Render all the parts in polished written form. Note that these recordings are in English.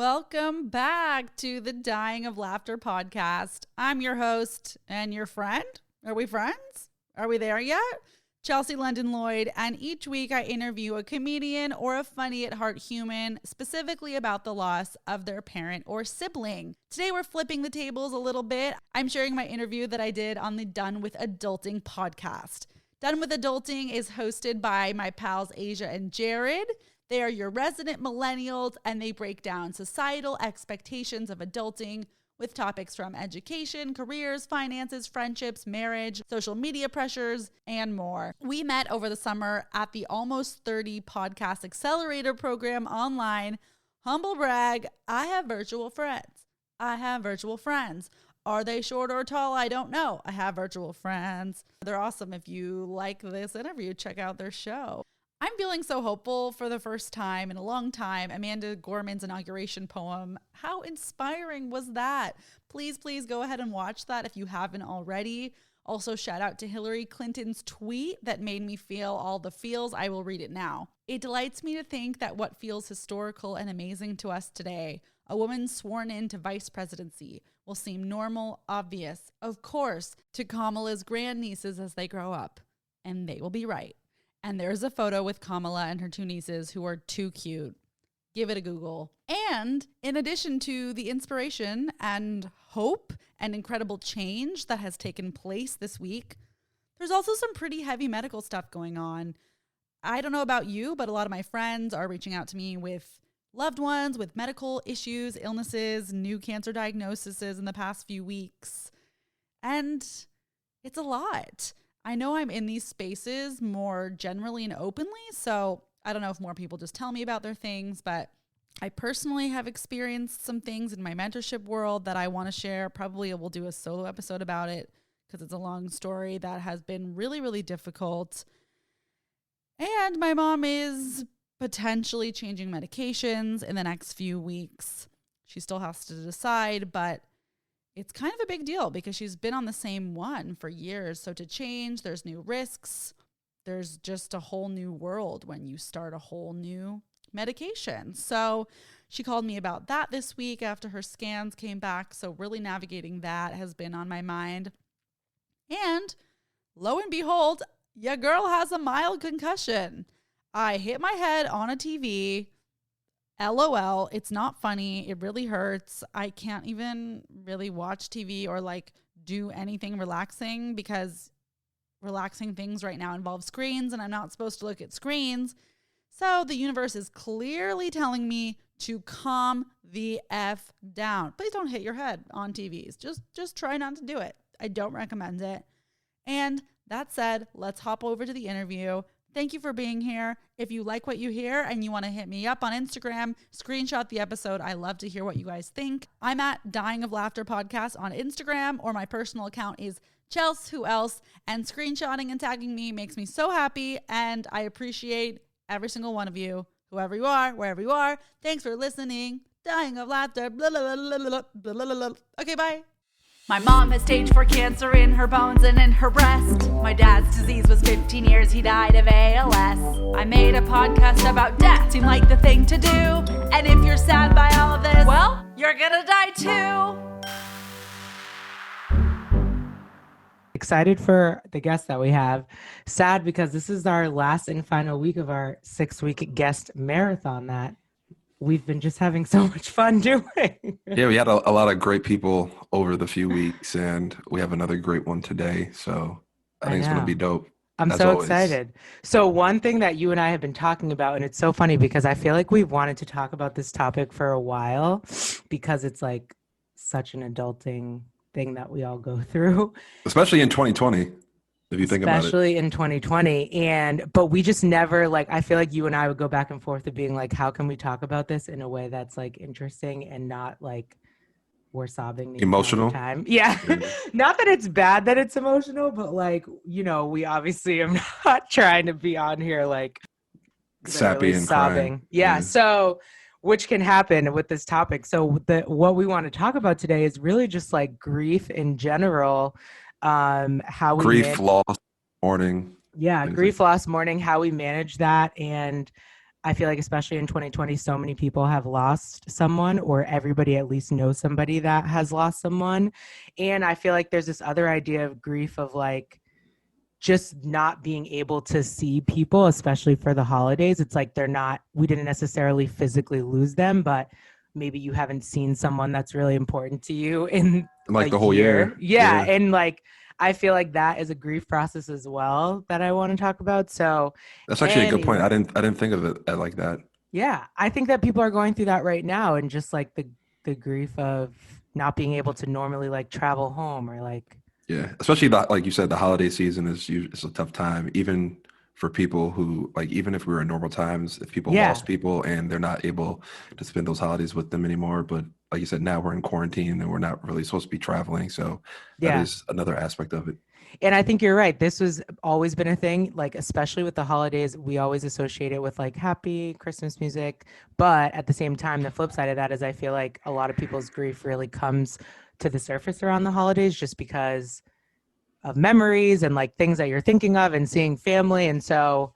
Welcome back to the Dying of Laughter podcast. I'm your host and your friend. Are we friends? Are we there yet? Chelsea London Lloyd, and each week I interview a comedian or a funny at heart human specifically about the loss of their parent or sibling. Today we're flipping the tables a little bit. I'm sharing my interview that I did on the Done with Adulting podcast. Done with Adulting is hosted by my pals Asia and Jared. They are your resident millennials, and they break down societal expectations of adulting with topics from education, careers, finances, friendships, marriage, social media pressures, and more. We met over the summer at the Almost 30 Podcast Accelerator program online. Humble brag, I have virtual friends. Are they short or tall? I don't know. I have virtual friends. They're awesome. If you like this interview, check out their show. I'm feeling so hopeful for the first time in a long time. Amanda Gorman's inauguration poem. How inspiring was that? Please go ahead and watch that if you haven't already. Also, shout out to Hillary Clinton's tweet that made me feel all the feels. I will read it now. It delights me to think that what feels historical and amazing to us today, a woman sworn into vice presidency, will seem normal, obvious, of course, to Kamala's grandnieces as they grow up. And they will be right. And there's a photo with Kamala and her two nieces who are too cute. Give it a Google. And in addition to the inspiration and hope and incredible change that has taken place this week, there's also some pretty heavy medical stuff going on. I don't know about you, but a lot of my friends are reaching out to me with loved ones with medical issues, illnesses, new cancer diagnoses in the past few weeks. And it's a lot. I know I'm in these spaces more generally and openly, so I don't know if more people just tell me about their things, but I personally have experienced some things in my mentorship world that I want to share. Probably we'll do a solo episode about it because it's a long story that has been really, really difficult. And my mom is potentially changing medications in the next few weeks. She still has to decide, but it's kind of a big deal because she's been on the same one for years. So to change, there's new risks. There's just a whole new world when you start a whole new medication. So she called me about that this week after her scans came back. So really navigating that has been on my mind. And lo and behold, your girl has a mild concussion. I hit my head on a TV. LOL, it's not funny. It really hurts. I can't even really watch TV or do anything relaxing because relaxing things right now involve screens and I'm not supposed to look at screens. So the universe is clearly telling me to calm the F down. Please don't hit your head on TVs. Just try not to do it. I don't recommend it. And that said, let's hop over to the interview. Thank you for being here. If you like what you hear and you want to hit me up on Instagram, screenshot the episode. I love to hear what you guys think. I'm at Dying of Laughter Podcast on Instagram, or my personal account is Chels Who Else, and screenshotting and tagging me makes me so happy, and I appreciate every single one of you, whoever you are, wherever you are. Thanks for listening. Dying of Laughter. Blah, blah, blah, blah, blah, blah, blah, blah. Okay, bye. My mom has stage 4 cancer in her bones and in her breast. My dad's disease was 15 years, he died of ALS. I made a podcast about death, seemed like the thing to do. And if you're sad by all of this, well, you're gonna die too. Excited for the guest that we have. Sad because this is our last and final week of our 6-week guest marathon that we've been just having so much fun doing. Yeah, we had a lot of great people over the few weeks, and we have another great one today. So I think it's going to be dope. I'm so excited. So one thing that you and I have been talking about, and it's so funny because I feel like we've wanted to talk about this topic for a while because it's like such an adulting thing that we all go through. Especially in 2020. If you think about it. Especially in 2020. But we just never, I feel like you and I would go back and forth of being like, how can we talk about this in a way that's interesting and not we're sobbing the emotional time. Yeah. Not that it's bad that it's emotional, but we obviously am not trying to be on here sappy and sobbing. Crying. Yeah. So which can happen with this topic. So what we want to talk about today is really just grief in general. How we grief, loss, mourning. Yeah, grief, loss, mourning, how we manage that, and I feel like especially in 2020, so many people have lost someone, or everybody at least knows somebody that has lost someone. And I feel like there's this other idea of grief of like just not being able to see people, especially for the holidays. It's like we didn't necessarily physically lose them, but maybe you haven't seen someone that's really important to you in like a the whole year. Yeah. And like, I feel like that is a grief process as well that I want to talk about. So that's actually a good point. anyway. I didn't think of it like that. Yeah, I think that people are going through that right now, and just like the grief of not being able to normally like travel home or like. Yeah, especially like you said, the holiday season is a tough time, even for people who like, even if we were in normal times, if people lost people and they're not able to spend those holidays with them anymore. But like you said, now we're in quarantine and we're not really supposed to be traveling. So that is another aspect of it. And I think you're right. This was always been a thing, like, especially with the holidays, we always associate it with like happy Christmas music. But at the same time, the flip side of that is I feel like a lot of people's grief really comes to the surface around the holidays just because of memories and like things that you're thinking of and seeing family. And so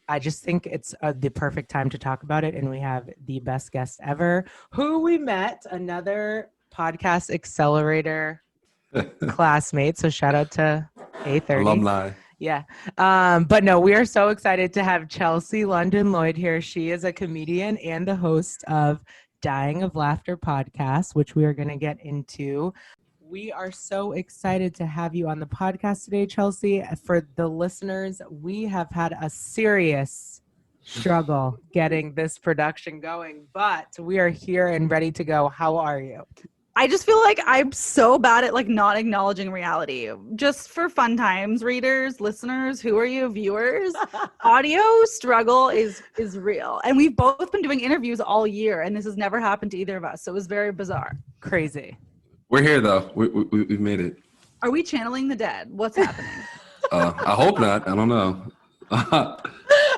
I just think it's the perfect time to talk about it. And we have the best guest ever, who we met, another podcast accelerator classmate. So shout out to A30. Alumni. Yeah. But no, we are so excited to have Chelsea London Lloyd here. She is a comedian and the host of Dying of Laughter podcast, which we are going to get into. We are so excited to have you on the podcast today, Chelsea. For the listeners, we have had a serious struggle getting this production going, but we are here and ready to go. How are you? I just feel like I'm so bad at like not acknowledging reality. Just for fun times, readers, listeners, who are you, viewers? Audio struggle is real. And we've both been doing interviews all year, and this has never happened to either of us. So it was very bizarre. Crazy. We're here though. We've made it. Are we channeling the dead? What's happening? I hope not. I don't know.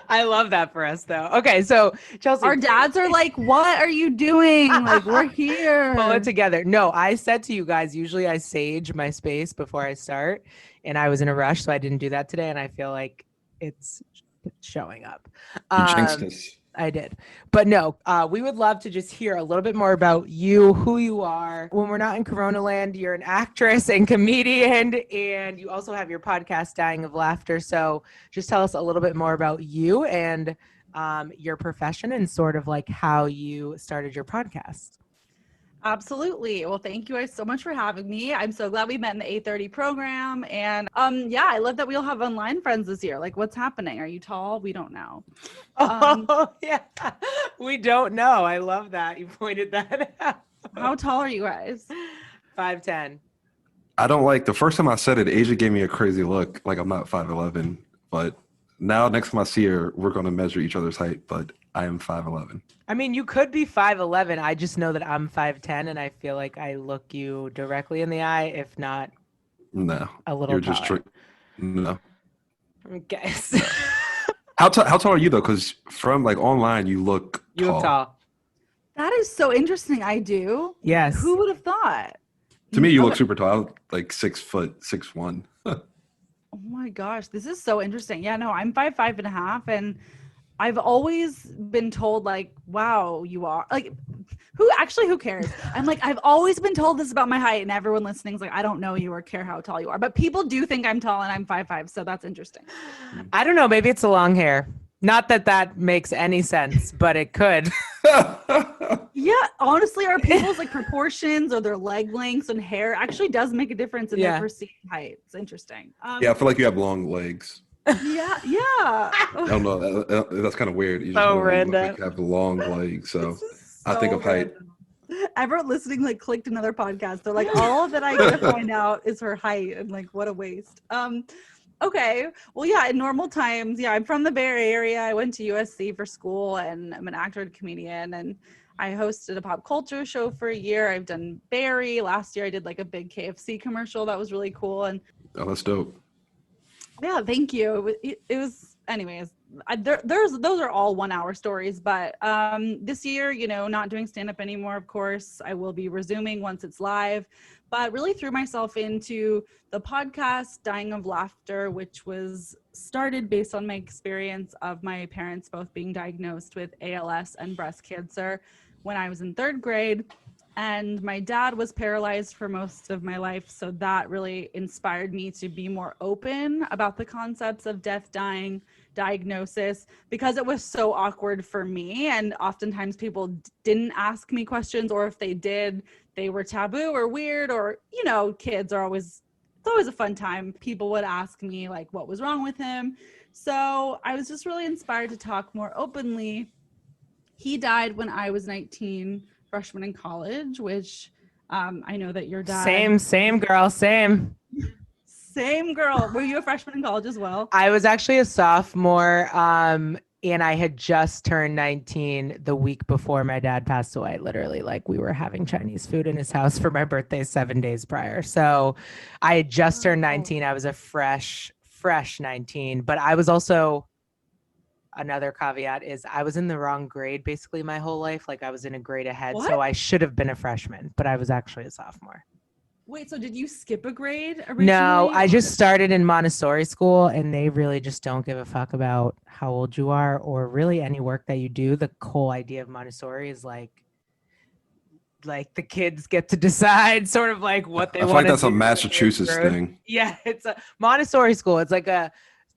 I love that for us though. Okay, so Chelsea, our dads are like, what are you doing? Like, we're here. Pull it together. No, I said to you guys, usually I sage my space before I start, and I was in a rush, so I didn't do that today, and I feel like it's showing up. You jinxed us. I did. But no, we would love to just hear a little bit more about you, who you are. When we're not in Corona land, you're an actress and comedian, and you also have your podcast, Dying of Laughter. So just tell us a little bit more about you and your profession and sort of like how you started your podcast. Absolutely. Well, thank you guys so much for having me. I'm so glad we met in the 8:30 program. And yeah, I love that we'll have online friends this year. Like, what's happening? Are you tall? We don't know. Yeah, we don't know. I love that. You pointed that out. How tall are you guys? 5'10". I don't like, the first time I said it, Asia gave me a crazy look. Like I'm not 5'11", but now next time I see her, we're going to measure each other's height, but I am 5'11". I mean, you could be 5'11". I just know that I'm 5'10", and I feel like I look you directly in the eye, if not a little taller. No. Okay. How tall are you though? Because from like online, you look tall. That is so interesting. I do. Yes. Who would have thought? To me, you look super tall. I look like 6'1". Oh my gosh, this is so interesting. Yeah, no, I'm 5'5.5", and I've always been told like, wow, you are like, who cares? I'm like, I've always been told this about my height, and everyone listening is like, I don't know you or care how tall you are, but people do think I'm tall and I'm 5'5", so that's interesting. I don't know. Maybe it's the long hair. Not that that makes any sense, but it could. Yeah, honestly, our people's like proportions or their leg lengths and hair actually does make a difference in their perceived height. It's interesting. Yeah, I feel like you have long legs. Yeah. I don't know. That's kind of weird. You just random. like have long legs, so I think of height. Everyone listening like clicked another podcast. They're like, all that I get to find out is her height, and like, what a waste. Okay. Well, yeah, in normal times, yeah, I'm from the Bay Area. I went to USC for school, and I'm an actor and comedian, and I hosted a pop culture show for a year. I've done Barry. Last year I did like a big KFC commercial. That was really cool. And oh, that's dope. yeah, thank you. It was anyways, those are all 1 hour stories, but this year, you know, not doing stand-up anymore, of course. I will be resuming once it's live, but really threw myself into the podcast Dying of Laughter, which was started based on my experience of my parents both being diagnosed with ALS and breast cancer when I was in 3rd grade. And my dad was paralyzed for most of my life. So that really inspired me to be more open about the concepts of death, dying, diagnosis, because it was so awkward for me. And oftentimes people didn't ask me questions, or if they did, they were taboo or weird, or, you know, kids are always, it's always a fun time. People would ask me like what was wrong with him. So I was just really inspired to talk more openly. He died when I was 19, freshman in college, which I know that your dad. Same girl, same. Same girl. Were you a freshman in college as well? I was actually a sophomore, and I had just turned 19 the week before my dad passed away. Literally, like, we were having Chinese food in his house for my birthday 7 days prior. So I had just turned 19. I was a fresh 19, but I was also, another caveat is I was in the wrong grade basically my whole life. Like, I was in a grade ahead. What? So I should have been a freshman, but I was actually a sophomore. Wait, so did you skip a grade originally? No, I just started in Montessori school, and they really just don't give a fuck about how old you are or really any work that you do. The whole idea of Montessori is like the kids get to decide sort of like what they want to do. I feel like that's a Massachusetts thing. Yeah, it's a Montessori school. It's like a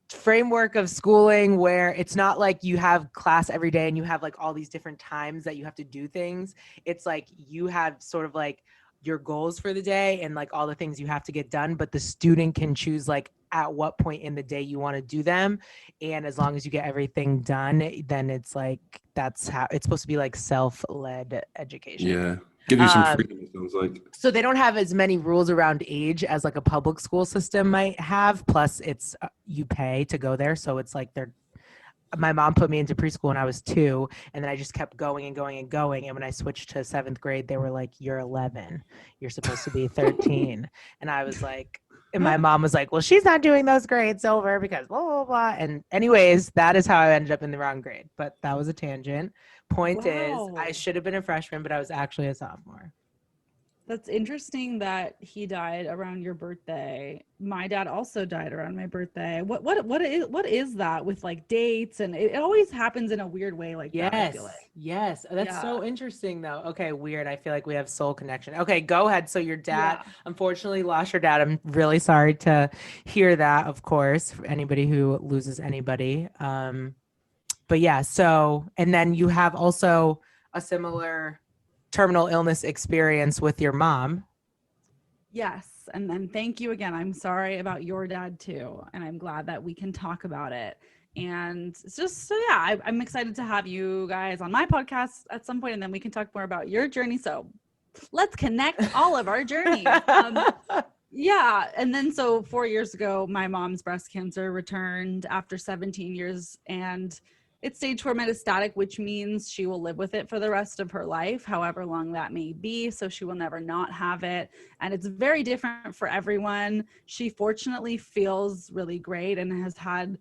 framework of schooling where it's not like you have class every day and you have like all these different times that you have to do things. It's like you have sort of like your goals for the day and like all the things you have to get done, but the student can choose like at what point in the day you want to do them. And as long as you get everything done, then it's like, that's how it's supposed to be, like self-led education. Yeah. Give you some freedom, it sounds like. So they don't have as many rules around age as like a public school system might have. Plus it's you pay to go there. So it's like my mom put me into preschool when I was 2, and then I just kept going and going and going. And when I switched to 7th grade, they were like, you're 11. You're supposed to be 13. And I was like, and my mom was like, well, she's not doing those grades over because blah, blah, blah. And anyways, that is how I ended up in the wrong grade. But that was a tangent. Point is, I should have been a freshman, but I was actually a sophomore. That's interesting that he died around your birthday. My dad also died around my birthday. What is that with like dates? And it always happens in a weird way like that, I feel like. Yes. That's so interesting though. Okay, weird. I feel like we have soul connection. Okay, go ahead. So your dad unfortunately lost your dad. I'm really sorry to hear that, of course, for anybody who loses anybody. But yeah, so, and then you have also a similar terminal illness experience with your mom. Yes. And then thank you again. I'm sorry about your dad too. And I'm glad that we can talk about it. And it's just, so yeah, I'm excited to have you guys on my podcast at some point, and then we can talk more about your journey. So let's connect all of our journeys. Yeah. And then so 4 years ago, my mom's breast cancer returned after 17 years, and it's stage 4 metastatic, which means she will live with it for the rest of her life, however long that may be. So she will never not have it. And it's very different for everyone. She fortunately feels really great and has had,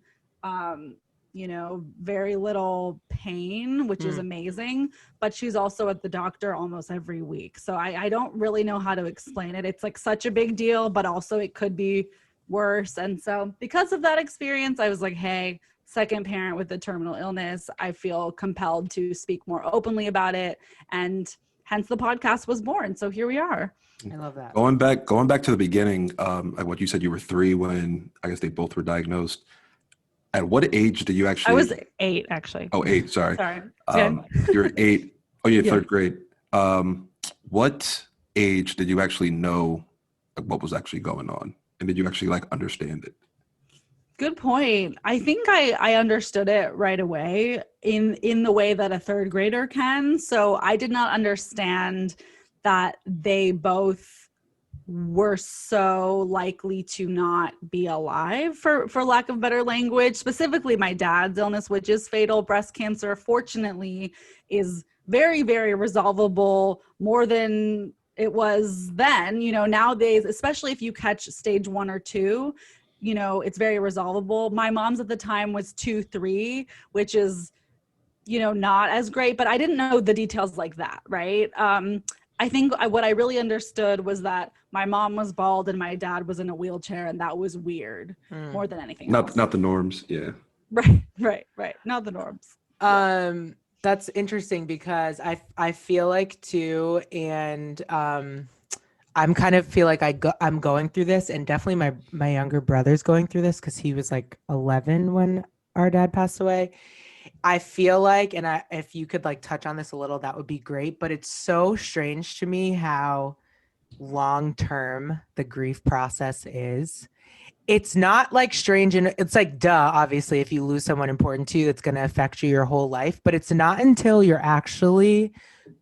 very little pain, which is amazing. But she's also at the doctor almost every week. So I don't really know how to explain it. It's like such a big deal, but also it could be worse. And so because of that experience, I was like, hey, second parent with a terminal illness, I feel compelled to speak more openly about it, and hence the podcast was born. So here we are. I love that. Going back to the beginning, like what you said, you were 3 when I guess they both were diagnosed. At what age did you actually? I was 8 actually. Oh, 8. Sorry. Sorry. You're 8. Oh, yeah, 3rd grade. What age did you actually know what was actually going on, and did you actually like understand it? Good point. I think I understood it right away in the way that a 3rd grader can. So I did not understand that they both were so likely to not be alive, for lack of better language. Specifically my dad's illness, which is fatal. Breast cancer, fortunately, is very, very resolvable, more than it was then. Nowadays, especially if you catch stage 1 or 2, you know, it's very resolvable. My mom's at the time was 2-3, which is, you know, not as great, but I didn't know the details like that, right? I think what I really understood was that my mom was bald and my dad was in a wheelchair, and that was weird more than anything else. Not the norms, yeah. Right. Not the norms. That's interesting because I feel like too, and I'm kind of feel like I'm going through this, and definitely my younger brother's going through this because he was like 11 when our dad passed away. I feel like, and if you could like touch on this a little, that would be great. But it's so strange to me how long-term the grief process is. It's not like strange, and it's like, duh, obviously, if you lose someone important to you, it's going to affect you your whole life. But it's not until you're actually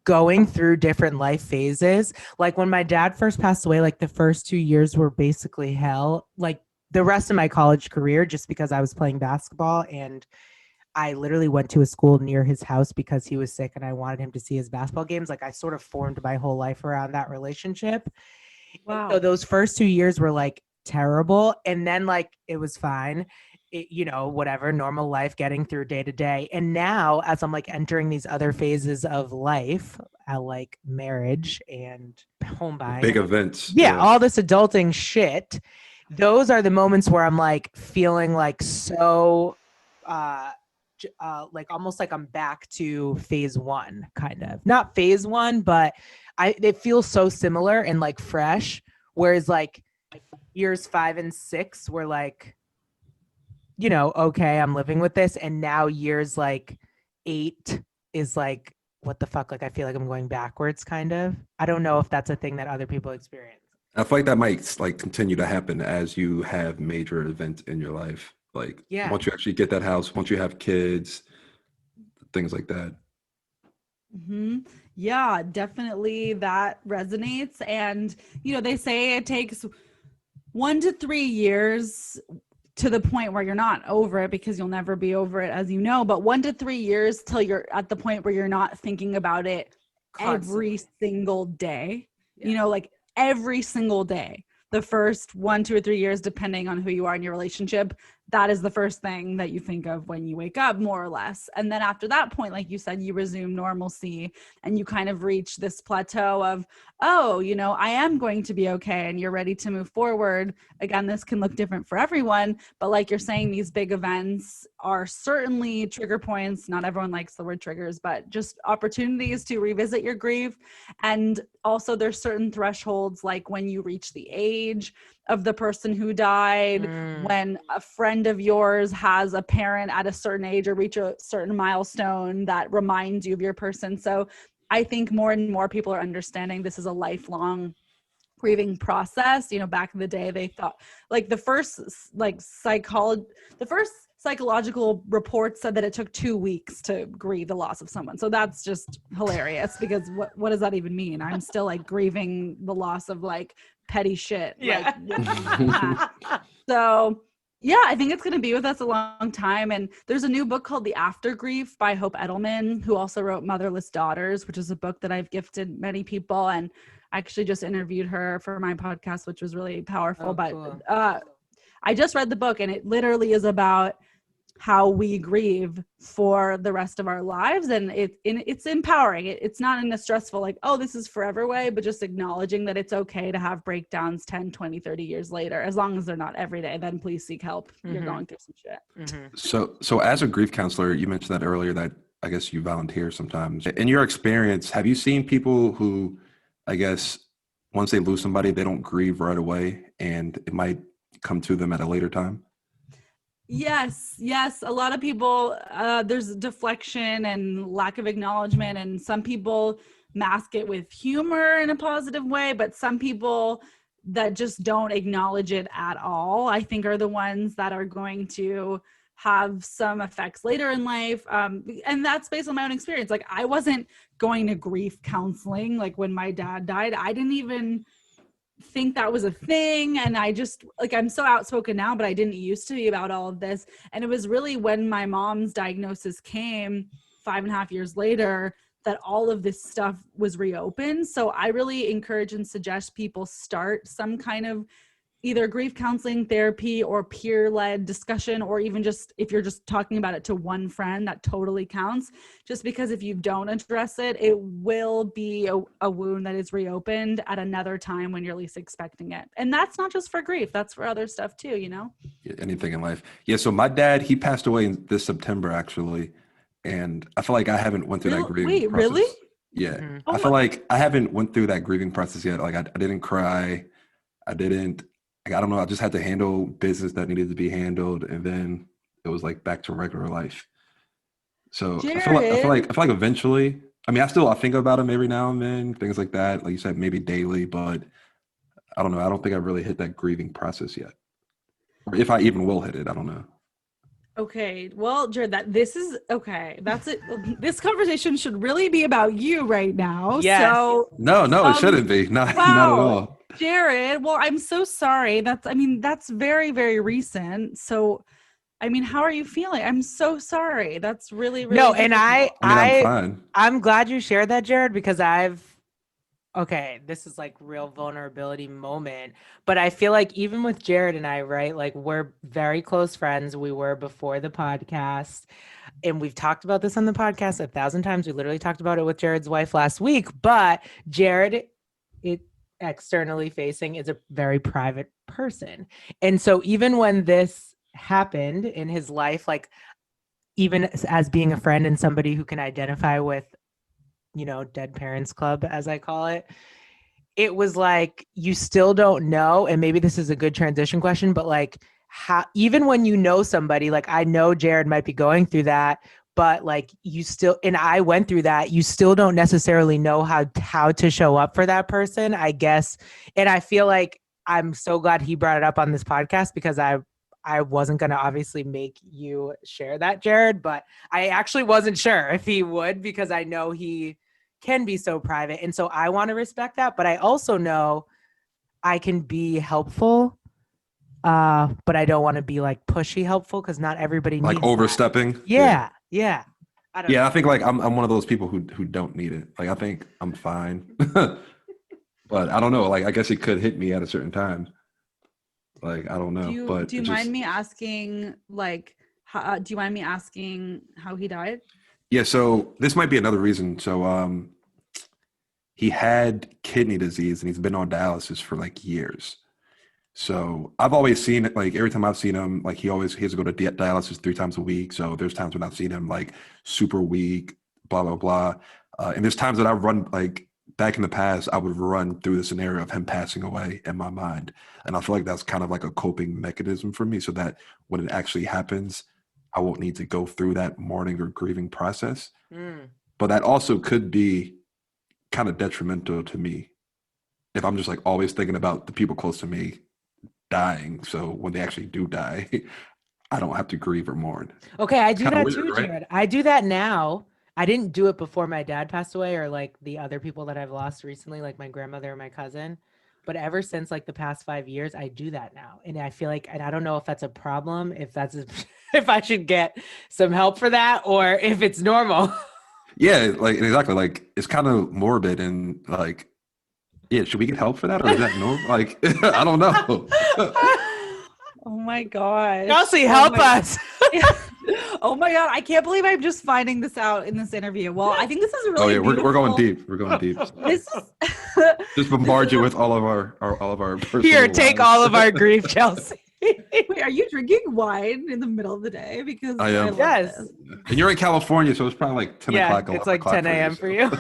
going through different life phases. Like when my dad first passed away, like the first 2 years were basically hell. Like the rest of my college career, just because I was playing basketball, and I literally went to a school near his house because he was sick and I wanted him to see his basketball games. Like I sort of formed my whole life around that relationship. Wow. So those first 2 years were like terrible. And then like, it was fine. You know, whatever, normal life, getting through day to day. And now as I'm like entering these other phases of life, like marriage and home buying. Big events. Yeah, all this adulting shit. Those are the moments where I'm like feeling like so, like almost like I'm back to phase one, kind of. Not phase one, but it feels so similar and like fresh. Whereas like years 5 and 6 were like, you know, okay, I'm living with this. And now years like 8 is like, what the fuck? Like, I feel like I'm going backwards, kind of. I don't know if that's a thing that other people experience. I feel like that might like continue to happen as you have major events in your life. Like once you actually get that house, once you have kids, things like that. Mm-hmm. Yeah, definitely that resonates. And, you know, they say it takes 1 to 3 years to the point where you're not over it, because you'll never be over it, as you know, but 1 to 3 years till you're at the point where you're not thinking about it constantly. Every single day, you know, like every single day. The first 1, 2, or 3 years, depending on who you are in your relationship, that is the first thing that you think of when you wake up, more or less. And then after that point, like you said, you resume normalcy and you kind of reach this plateau of, oh, you know, I am going to be okay, and you're ready to move forward. Again, this can look different for everyone, but like you're saying, these big events are certainly trigger points. Not everyone likes the word triggers, but just opportunities to revisit your grief. And also there's certain thresholds, like when you reach the age of the person who died, when a friend of yours has a parent at a certain age or reach a certain milestone that reminds you of your person. So I think more and more people are understanding this is a lifelong grieving process. You know, back in the day, they thought like the first psychological report said that it took 2 weeks to grieve the loss of someone. So that's just hilarious, because what does that even mean? I'm still like grieving the loss of like petty shit. Yeah. Like, so yeah, I think it's going to be with us a long time. And there's a new book called The After Grief by Hope Edelman, who also wrote Motherless Daughters, which is a book that I've gifted many people. And I actually just interviewed her for my podcast, which was really powerful. Cool. I just read the book, and it literally is about how we grieve for the rest of our lives. And it's empowering. It's not in a stressful, like, oh, this is forever way, but just acknowledging that it's okay to have breakdowns 10, 20, 30 years later, as long as they're not every day. Then please seek help. You're going through some shit. So as a grief counselor, you mentioned that earlier, that I guess you volunteer sometimes. In your experience, have you seen people who, I guess, once they lose somebody, they don't grieve right away, and it might come to them at a later time? Yes. A lot of people, there's deflection and lack of acknowledgement, and some people mask it with humor in a positive way, but some people that just don't acknowledge it at all, I think, are the ones that are going to have some effects later in life. And that's based on my own experience. Like, I wasn't going to grief counseling. Like when my dad died, I didn't even think that was a thing. And I just, like, I'm so outspoken now, but I didn't used to be about all of this. And it was really when my mom's diagnosis came 5.5 years later that all of this stuff was reopened. So I really encourage and suggest people start some kind of either grief counseling, therapy, or peer-led discussion, or even just if you're just talking about it to one friend, that totally counts. Just because if you don't address it, it will be a wound that is reopened at another time when you're least expecting it. And that's not just for grief, that's for other stuff too, you know? Anything in life. Yeah, so my dad, he passed away this September actually, and I feel like I haven't went through that grieving process. Really? Yeah. Mm-hmm. I feel like I haven't went through that grieving process yet. Like I didn't cry. I don't know, I just had to handle business that needed to be handled, and then it was like back to regular life. So I feel like eventually, I mean, I think about him every now and then, things like that. Like you said, maybe daily, but I don't know. I don't think I really hit that grieving process yet. Or if I even will hit it, I don't know. Okay, well, Jared, that's it. This conversation should really be about you right now. Yes. So No, it shouldn't be. Not at all. Jared, well, I'm so sorry. That's very, very recent. So, I mean, how are you feeling? I'm so sorry. That's really, really No, and difficult. I'm fine. I'm glad you shared that, Jared, because this is like real vulnerability moment, but I feel like even with Jared and I, right, like we're very close friends. We were before the podcast, and we've talked about this on the podcast 1,000 times. We literally talked about it with Jared's wife last week, but Jared, externally facing, is a very private person. And so even when this happened in his life, like even as being a friend and somebody who can identify with, Dead Parents Club, as I call it, it was like, you still don't know. And maybe this is a good transition question, but like how, even when you know somebody, like I know Jared might be going through that, but like and I went through that, you still don't necessarily know how to show up for that person, I guess. And I feel like I'm so glad he brought it up on this podcast, because I wasn't going to obviously make you share that, Jared, but I actually wasn't sure if he would, because I know he can be so private. And so I want to respect that, but I also know I can be helpful, but I don't want to be like pushy helpful, because not everybody needs like overstepping. That. Yeah. I don't know. I think like I'm one of those people who don't need it. Like I think I'm fine, but I don't know. Like I guess it could hit me at a certain time. Like I don't know. Do you mind me asking? Like, do you mind me asking how he died? Yeah. So this might be another reason. So he had kidney disease and he's been on dialysis for like years. So I've always seen it, like every time I've seen him, like he has to go to dialysis 3 times a week. So there's times when I've seen him like super weak, blah, blah, blah. And there's times that I run, like back in the past, I would run through the scenario of him passing away in my mind. And I feel like that's kind of like a coping mechanism for me, so that when it actually happens, I won't need to go through that mourning or grieving process. But that also could be kind of detrimental to me if I'm just like always thinking about the people close to me dying. So when they actually do die, I don't have to grieve or mourn. Okay, I do that weird, too, right? Jared. I do that now. I didn't do it before my dad passed away, or like the other people that I've lost recently, like my grandmother or my cousin. But ever since like the past 5 years, I do that now. And I feel like, and I don't know if that's a problem, if I should get some help for that, or if it's normal. Yeah, like exactly. Like it's kind of morbid, and like, yeah, should we get help for that, or is that normal? Like, I don't know. Oh my gosh. Kelsey, help us. Oh my God. I can't believe I'm just finding this out in this interview. Well, I think this is a really we're going deep. We're going deep. This is Just bombard you with all of our personal Here, take lives. all of our grief, Chelsea. Wait, are you drinking wine in the middle of the day? Because I am. Yes. And you're in California, so it's probably like 10 o'clock. It's like 10 a.m. for you.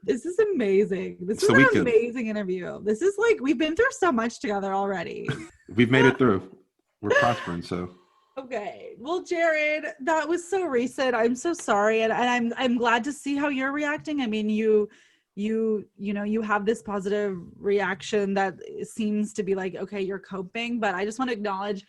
This is amazing. This is an amazing interview. This is like, we've been through so much together already. We've made it through. We're prospering, so. Okay. Well, Jared, that was so recent. I'm so sorry. And I'm glad to see how you're reacting. I mean, you have this positive reaction that seems to be like, okay, you're coping, but I just want to acknowledge,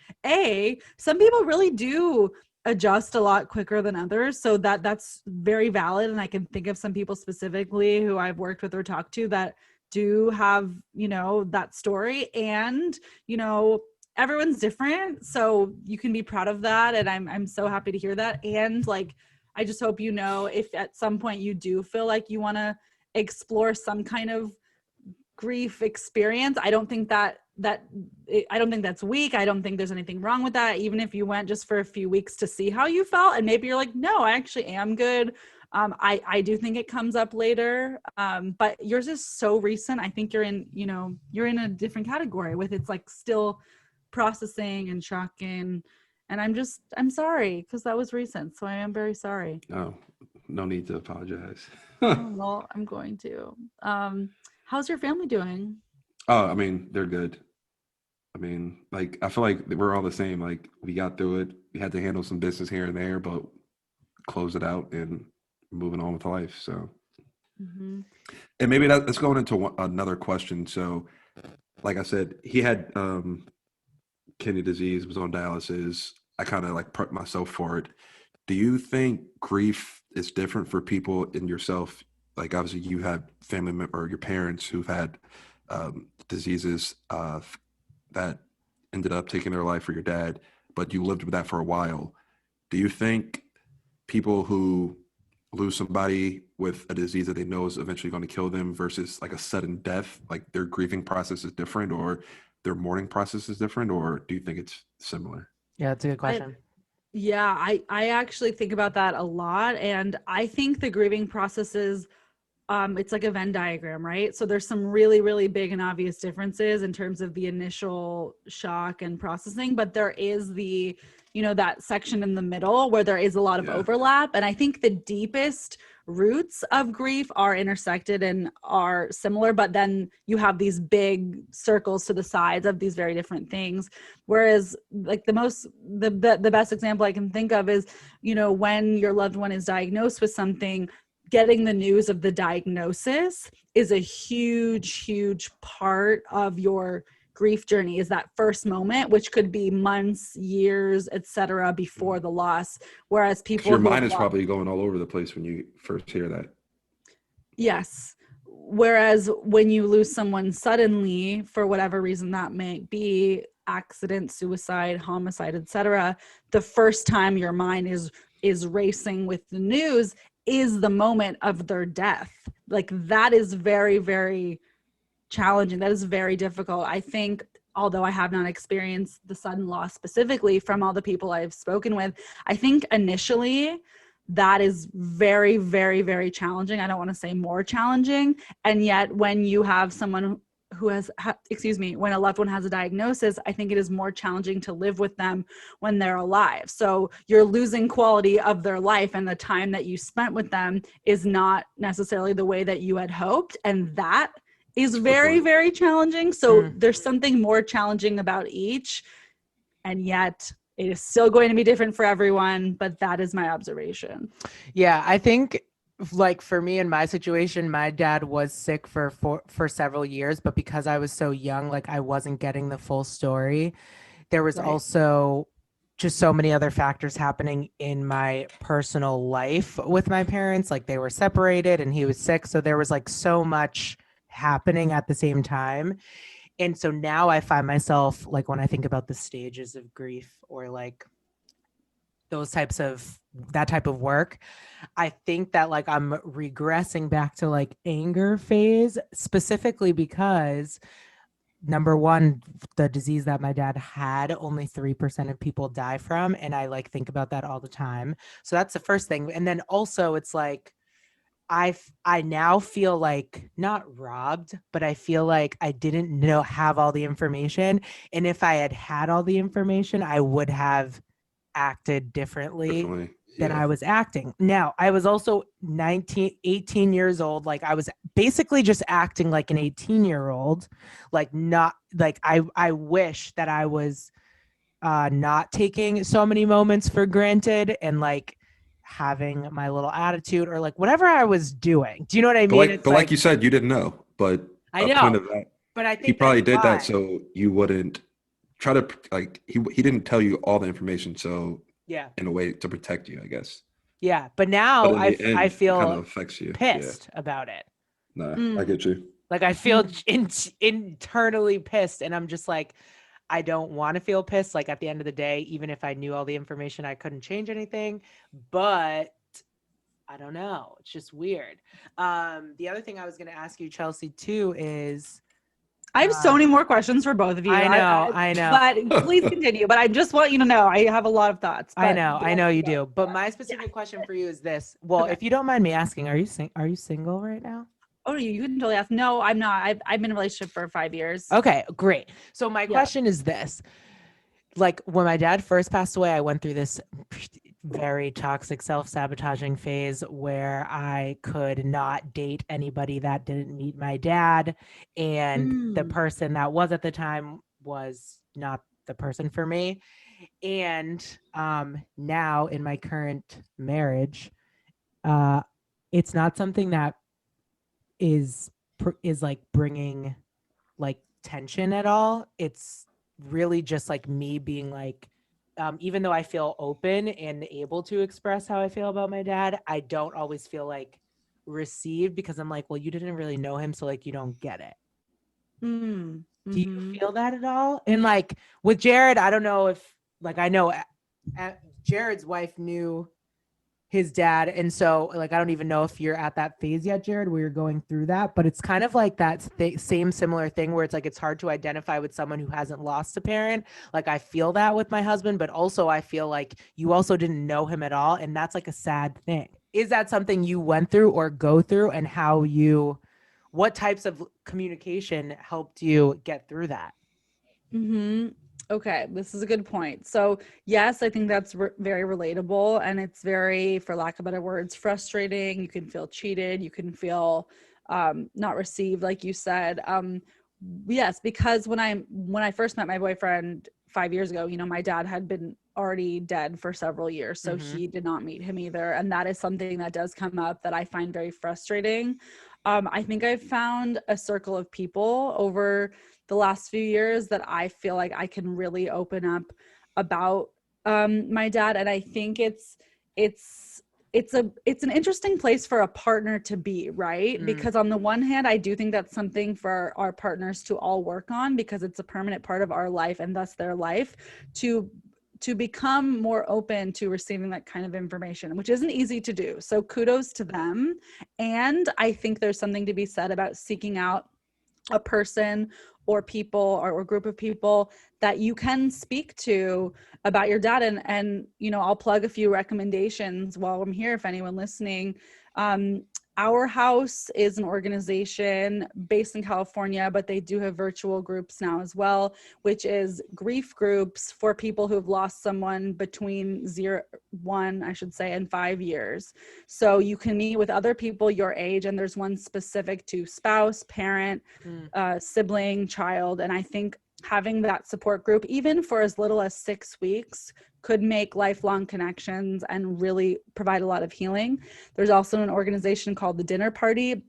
some people really do adjust a lot quicker than others. So that's very valid. And I can think of some people specifically who I've worked with or talked to that do have, that story, and, everyone's different. So you can be proud of that. And I'm so happy to hear that. And like, I just hope, if at some point you do feel like you want to explore some kind of grief experience, I don't think that I don't think that's weak. I don't think there's anything wrong with that. Even if you went just for a few weeks to see how you felt, and maybe you're like, no, I actually am good. I do think it comes up later. But yours is so recent. I think you're in a different category with it's like still processing and shocking. And I'm sorry because that was recent. So I am very sorry. Oh, no need to apologize. Oh, well, I'm going to. How's your family doing? Oh, I mean, they're good. I mean, like, I feel like we're all the same. Like, we got through it. We had to handle some business here and there, but close it out and moving on with life. So, Mm-hmm. and maybe that's going into another question. So, like I said, he had kidney disease, was on dialysis. I kind of like prepped myself for it. Do you think grief is different for people in yourself? Like, obviously, you had family member or your parents who've had diseases that ended up taking their life, or your dad, but you lived with that for a while. Do you think people who lose somebody with a disease that they know is eventually going to kill them versus like a sudden death, like their grieving process is different, or their mourning process is different, or do you think it's similar? Yeah, that's a good question. I actually think about that a lot. And I think the grieving process is, it's like a Venn diagram, right? So there's some really, really big and obvious differences in terms of the initial shock and processing, but there is that section in the middle where there is a lot of overlap. And I think the deepest roots of grief are intersected and are similar, but then you have these big circles to the sides of these very different things. Whereas like the best example I can think of is, when your loved one is diagnosed with something, getting the news of the diagnosis is a huge part of your grief journey, is that first moment, which could be months, years, etc., before the loss. Whereas people, your mind is probably going all over the place when you first hear that. Yes. Whereas when you lose someone suddenly, for whatever reason that may be, accident, suicide, homicide, etc., the first time your mind is racing with the news is the moment of their death. Like that is very, very challenging. That is very difficult. I think, although I have not experienced the sudden loss specifically from all the people I've spoken with, I think initially that is very, very, very challenging. I don't want to say more challenging. And yet when you have someone who when a loved one has a diagnosis, I think it is more challenging to live with them when they're alive. So you're losing quality of their life, and the time that you spent with them is not necessarily the way that you had hoped. And that is very, very challenging. So there's something more challenging about each, and yet it is still going to be different for everyone. But that is my observation. Yeah, I think like for me in my situation, my dad was sick for several years, but because I was so young, like I wasn't getting the full story. There was also just so many other factors happening in my personal life with my parents. Like they were separated and he was sick. So there was like so much happening at the same time. And so now I find myself like when I think about the stages of grief or like that type of work, I think that like I'm regressing back to like anger phase, specifically because number one, the disease that my dad had, only 3% of people die from. And I like think about that all the time. So that's the first thing. And then also it's like, I now feel like not robbed, but I feel like I didn't have all the information. And if I had all the information, I would have acted differently than I was acting. Now, I was also 18 years old. Like I was basically just acting like an 18-year-old, like not like I wish that I was not taking so many moments for granted and like having my little attitude or like whatever I was doing. Do you know what I mean? But like you said, you didn't know, but I a know, point of that, but I think he probably did why. that so you wouldn't try to like he didn't tell you all the information, so in a way to protect you, I guess. Yeah, but now I feel kind of affects you. Pissed about it. I get you. Like I feel internally pissed, and I'm just like, I don't want to feel pissed. Like at the end of the day, even if I knew all the information, I couldn't change anything. But I don't know. It's just weird. The other thing I was going to ask you, Chelsea, too, is I have so many more questions for both of you. I know. But please continue. But I just want you to know I have a lot of thoughts. But I know you do. But my specific question for you is this. Well, Okay. if you don't mind me asking, are you single right now? Oh, you can totally ask. No, I'm not. I've been in a relationship for 5 years. Okay, great. So my question is this. Like when my dad first passed away, I went through this very toxic self-sabotaging phase where I could not date anybody that didn't meet my dad. And the person that was at the time was not the person for me. And now in my current marriage, it's not something that is like bringing like tension at all. It's really just like me being like, even though I feel open and able to express how I feel about my dad, I don't always feel like received because I'm like, well, you didn't really know him, so like you don't get it. Mm-hmm. Do you feel that at all? And like with Jared, I don't know if like I know Jared's wife knew his dad, and so like I don't even know if you're at that phase yet, Jared, where you're going through that, but it's kind of like that same similar thing where it's like it's hard to identify with someone who hasn't lost a parent. Like I feel that with my husband, but also I feel like you also didn't know him at all, and that's like a sad thing. Is that something you went through or go through, and what types of communication helped you get through that? Okay, this is a good point. So yes, I think that's very relatable, and it's very, for lack of better words, frustrating. You can feel cheated. You can feel not received, like you said. Yes, because when I first met my boyfriend 5 years ago, my dad had been already dead for several years, so he did not meet him either, and that is something that does come up that I find very frustrating. I think I've found a circle of people over the last few years that I feel like I can really open up about my dad, and I think it's an interesting place for a partner to be, right? Because on the one hand, I do think that's something for our partners to all work on, because it's a permanent part of our life and thus their life, to become more open to receiving that kind of information, which isn't easy to do. So kudos to them. And I think there's something to be said about seeking out a person or people or group of people that you can speak to about your dad. And I'll plug a few recommendations while I'm here if anyone listening. Our House is an organization based in California, but they do have virtual groups now as well, which is grief groups for people who have lost someone between 1, and 5 years. So you can meet with other people your age, and there's one specific to spouse, parent, sibling, child. And I think having that support group, even for as little as 6 weeks, could make lifelong connections and really provide a lot of healing. There's also an organization called the Dinner Party,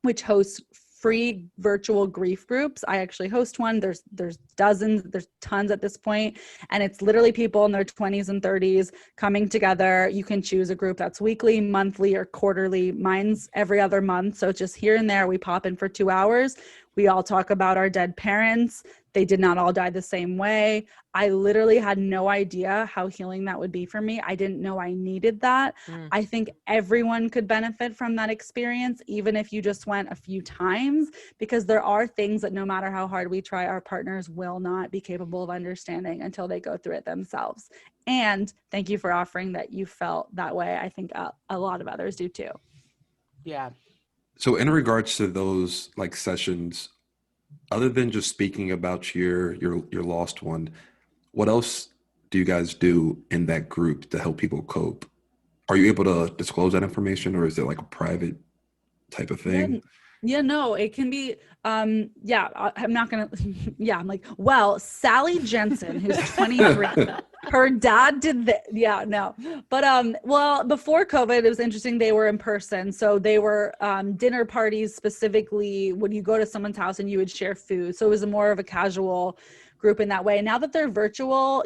which hosts free virtual grief groups. I actually host one. There's dozens, there's tons at this point, and it's literally people in their 20s and 30s coming together. You can choose a group that's weekly, monthly, or quarterly. Mine's every other month, so it's just here and there. We pop in for 2 hours. We all talk about our dead parents. They did not all die the same way. I literally had no idea how healing that would be for me. I didn't know I needed that. I think everyone could benefit from that experience, even if you just went a few times, because there are things that no matter how hard we try, our partners will not be capable of understanding until they go through it themselves. And thank you for offering that you felt that way. I think a lot of others do too. Yeah. So in regards to those like sessions, other than just speaking about your lost one, what else do you guys do in that group to help people cope? Are you able to disclose that information, or is it like a private type of thing? Yeah, no, it can be, I'm not going to, I'm like, well, Sally Jensen, who's 23, her dad did that. Yeah, no. But, well, before COVID, it was interesting. They were in person. So they were dinner parties, specifically when you go to someone's house and you would share food. So it was more of a casual group in that way. Now that they're virtual,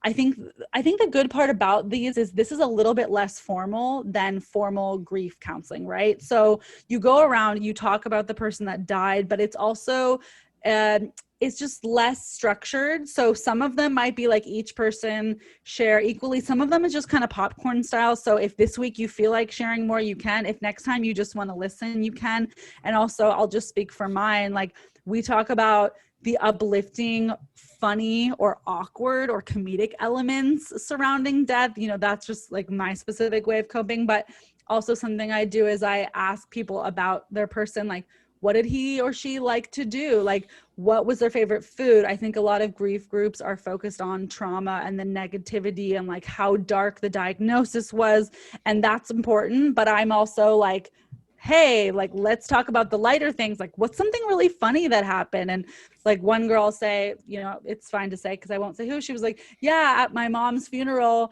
I think the good part about these is this is a little bit less formal than formal grief counseling, right? So you go around, you talk about the person that died, but it's also it's just less structured. So some of them might be like each person share equally. Some of them is just kind of popcorn style. So if this week you feel like sharing more, you can. If next time you just want to listen, you can. And also I'll just speak for mine. Like we talk about the uplifting, funny or awkward or comedic elements surrounding death. You know, that's just like my specific way of coping. But also something I do is I ask people about their person, like, what did he or she like to do? Like, what was their favorite food? I think a lot of grief groups are focused on trauma and the negativity and like how dark the diagnosis was. And that's important. But I'm also like, hey, like, let's talk about the lighter things. Like, what's something really funny that happened? And like one girl say, you know, it's fine to say, because I won't say who. She was like, yeah, at my mom's funeral,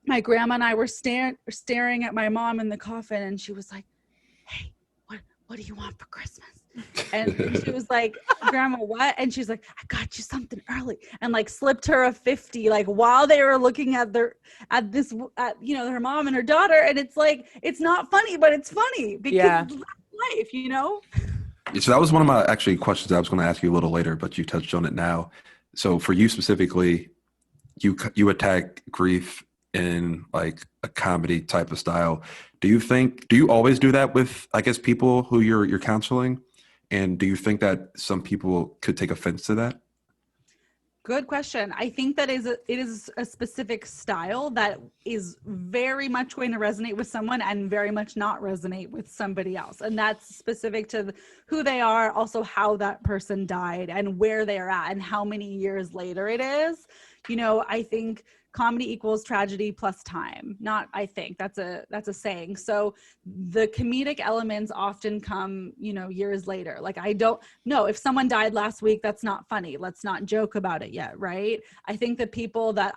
my grandma and I were staring at my mom in the coffin. And she was like, hey, what do you want for Christmas? And she was like, Grandma, what? And she's like, I got you something early, and like slipped her a 50, like while they were looking at you know, her mom and her daughter. And it's like, it's not funny, but it's funny because it's life, you know? So that was one of my actually questions I was going to ask you a little later, but you touched on it now. So for you specifically, you attack grief in like a comedy type of style. Do you always do that with, I guess, people who you're counseling? And do you think that some people could take offense to that? Good question. I think that it is a specific style that is very much going to resonate with someone and very much not resonate with somebody else. And that's specific to who they are, also how that person died and where they are at and how many years later it is. You know, I think comedy equals tragedy plus time. Not, I think that's a saying. So the comedic elements often come, you know, years later. Like, I don't know if someone died last week, that's not funny. Let's not joke about it yet. Right. I think the people that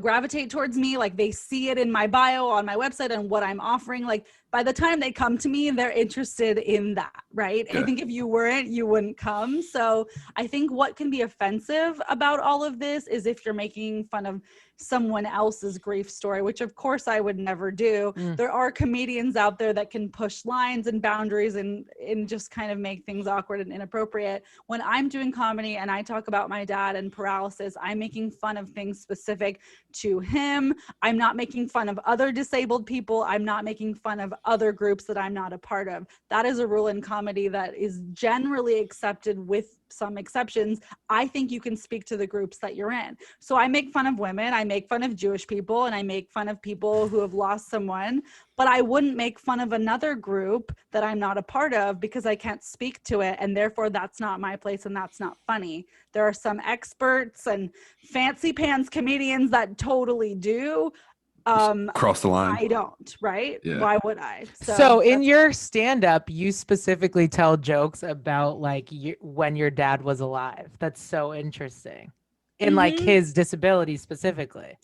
gravitate towards me, like they see it in my bio on my website and what I'm offering. Like by the time they come to me, they're interested in that, right? Yeah. I think if you weren't, you wouldn't come. So I think what can be offensive about all of this is if you're making fun of someone else's grief story, which of course I would never do. There are comedians out there that can push lines and boundaries and just kind of make things awkward and inappropriate. When I'm doing comedy and I talk about my dad and paralysis, I'm making fun of things specific to him. I'm not making fun of other disabled people. I'm not making fun of other groups that I'm not a part of. That is a rule in comedy that is generally accepted with some exceptions. I think you can speak to the groups that you're in. So I make fun of women, I make fun of Jewish people, and I make fun of people who have lost someone, but I wouldn't make fun of another group that I'm not a part of because I can't speak to it, and therefore that's not my place and that's not funny. There are some experts and fancy pants comedians that totally do. Cross the line. I don't, right? Yeah. Why would I? So in your stand-up, you specifically tell jokes about like when your dad was alive. That's so interesting. In like his disability specifically.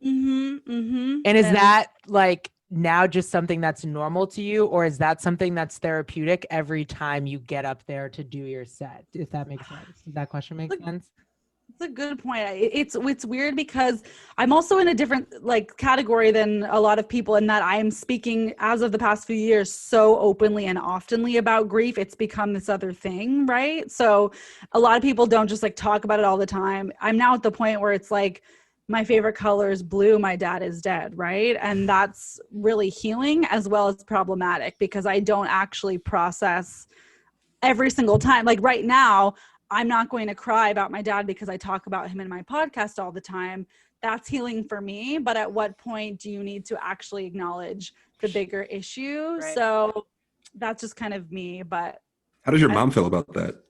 And is that like now just something that's normal to you, or is that something that's therapeutic every time you get up there to do your set? If that makes sense. Does that question make sense? It's a good point. It's weird because I'm also in a different like category than a lot of people in that I am speaking as of the past few years so openly and oftenly about grief. It's become this other thing, right? So a lot of people don't just like talk about it all the time. I'm now at the point where it's like my favorite color is blue, my dad is dead, right? And that's really healing as well as problematic because I don't actually process every single time. Like right now, I'm not going to cry about my dad because I talk about him in my podcast all the time. That's healing for me. But at what point do you need to actually acknowledge the bigger issue? Right. So that's just kind of me. But how does your mom feel about that?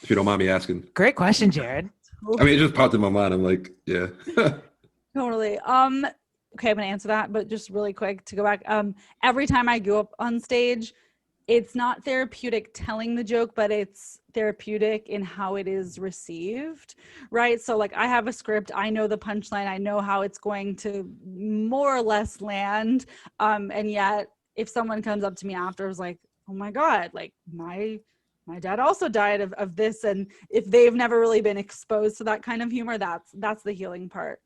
If you don't mind me asking. Great question, Jared. I mean, it just popped in my mind. I'm like, yeah. Totally. Okay, I'm going to answer that, but just really quick to go back. Every time I go up on stage, it's not therapeutic telling the joke, but it's therapeutic in how it is received, right? So like I have a script, I know the punchline, I know how it's going to more or less land. And yet if someone comes up to me after, is like, oh my God, like my dad also died of this. And if they've never really been exposed to that kind of humor, that's the healing part.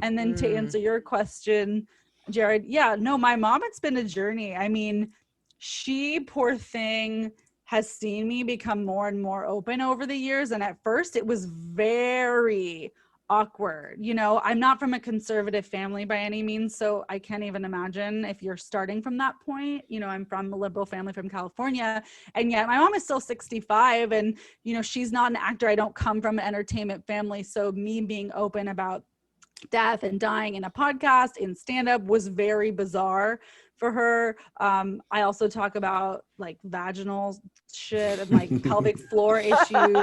And then to answer your question, Jared, yeah, no, my mom, it's been a journey. I mean, she, poor thing, has seen me become more and more open over the years. And at first it was very awkward. You know, I'm not from a conservative family by any means, so I can't even imagine if you're starting from that point. You know, I'm from a liberal family from California, and yet my mom is still 65, and, you know, she's not an actor. I don't come from an entertainment family. So me being open about death and dying in a podcast, in stand-up, was very bizarre for her. I also talk about like vaginal shit and like pelvic floor issues.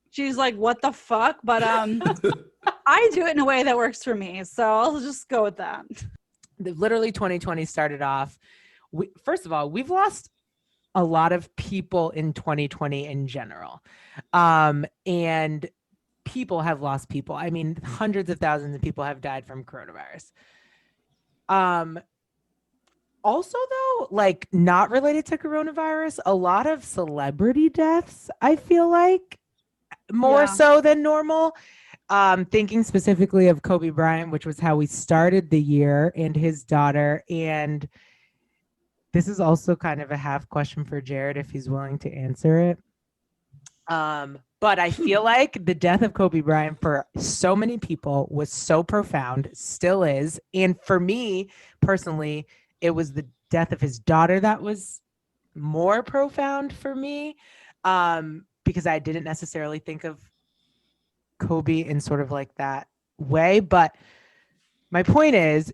She's like, what the fuck? But I do it in a way that works for me. So I'll just go with that. Literally 2020 started off. First of all, we've lost a lot of people in 2020 in general. And people have lost people. I mean, hundreds of thousands of people have died from coronavirus. Also, though, like not related to coronavirus, a lot of celebrity deaths, I feel like, more so than normal. Thinking specifically of Kobe Bryant, which was how we started the year, and his daughter. And this is also kind of a half question for Jared if he's willing to answer it. But I feel like the death of Kobe Bryant for so many people was so profound, still is. And for me personally, it was the death of his daughter that was more profound for me, because I didn't necessarily think of Kobe in sort of like that way. But my point is,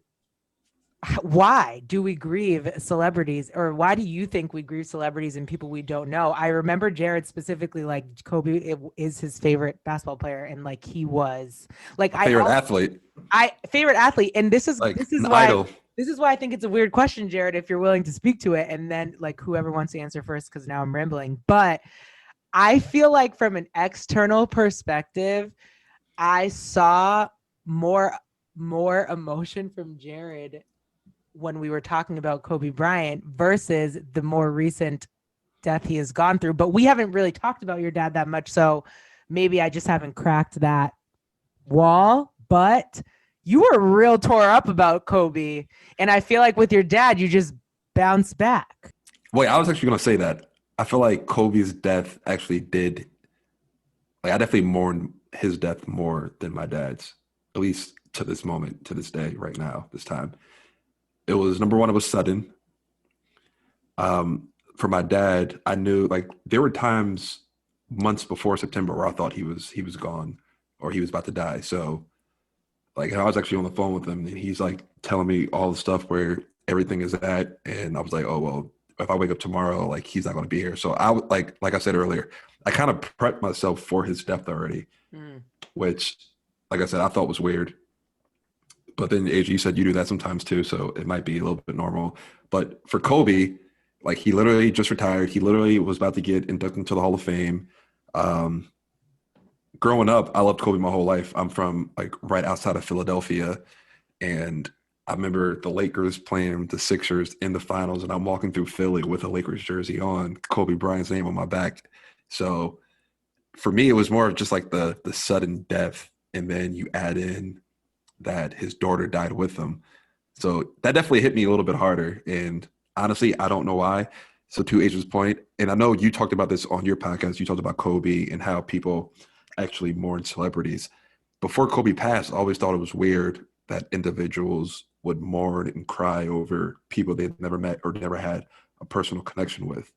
why do we grieve celebrities, or why do you think we grieve celebrities and people we don't know? I remember Jared specifically, like Kobe is his favorite basketball player, and like he was like favorite athlete. And this is like this is an why idol. This is why I think it's a weird question, Jared, if you're willing to speak to it, and then like whoever wants to answer first, because now I'm rambling. But I feel like from an external perspective, I saw more emotion from Jared when we were talking about Kobe Bryant versus the more recent death he has gone through. But we haven't really talked about your dad that much, so maybe I just haven't cracked that wall. But you were real tore up about Kobe, and I feel like with your dad, you just bounced back. Wait, I was actually going to say that. I feel like Kobe's death actually did, like, I definitely mourn his death more than my dad's, at least to this moment, to this day, right now, this time. It was, number one, it was sudden. For my dad, I knew, like, there were times months before September where I thought he was gone or he was about to die. So, like, I was actually on the phone with him, and he's like telling me all the stuff where everything is at, and I was like, oh well, if I wake up tomorrow, like, he's not going to be here. So I would, like I said earlier, I kind of prepped myself for his death already, which, like I said, I thought was weird. But then, Asia, you said you do that sometimes too, so it might be a little bit normal. But for Kobe, like, he literally just retired. He literally was about to get inducted into the Hall of Fame. Growing up, I loved Kobe my whole life. I'm from, like, right outside of Philadelphia, and I remember the Lakers playing the Sixers in the finals, and I'm walking through Philly with a Lakers jersey on, Kobe Bryant's name on my back. So for me, it was more of just like the sudden death, and then you add in that his daughter died with him. So that definitely hit me a little bit harder. And honestly, I don't know why. So to Asia's point, and I know you talked about this on your podcast, you talked about Kobe and how people actually mourn celebrities. Before Kobe passed, I always thought it was weird that individuals would mourn and cry over people they'd never met or never had a personal connection with.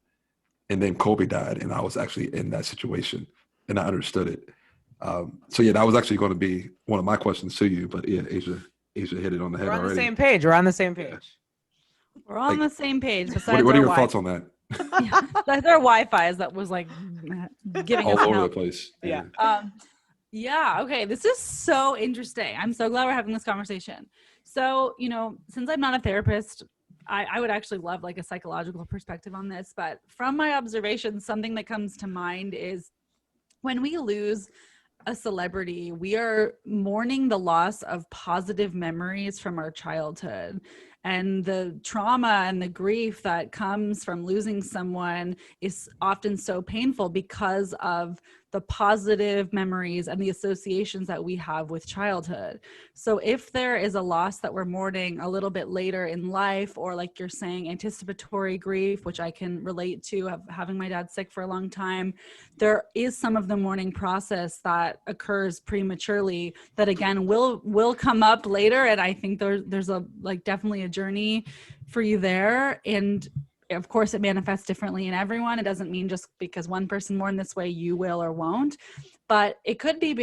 And then Kobe died, and I was actually in that situation, and I understood it. So yeah, that was actually going to be one of my questions to you, but yeah, Asia hit it on the head already. We're on the same page. We're on the same page. We're on the same page. What are your thoughts on that? Yeah, that's our Wi-Fi that was like giving All us over help. the place. Yeah. Yeah. Okay. This is so interesting. I'm so glad we're having this conversation. So, you know, since I'm not a therapist, I would actually love like a psychological perspective on this. But from my observations, something that comes to mind is when we lose a celebrity, we are mourning the loss of positive memories from our childhood. And the trauma and the grief that comes from losing someone is often so painful because of the positive memories and the associations that we have with childhood. So if there is a loss that we're mourning a little bit later in life, or like you're saying, anticipatory grief, which I can relate to, having my dad sick for a long time, there is some of the mourning process that occurs prematurely that again will come up later. And I think there's a like definitely a journey for you there. And of course it manifests differently in everyone. It doesn't mean just because one person mourned this way you will or won't, but it could be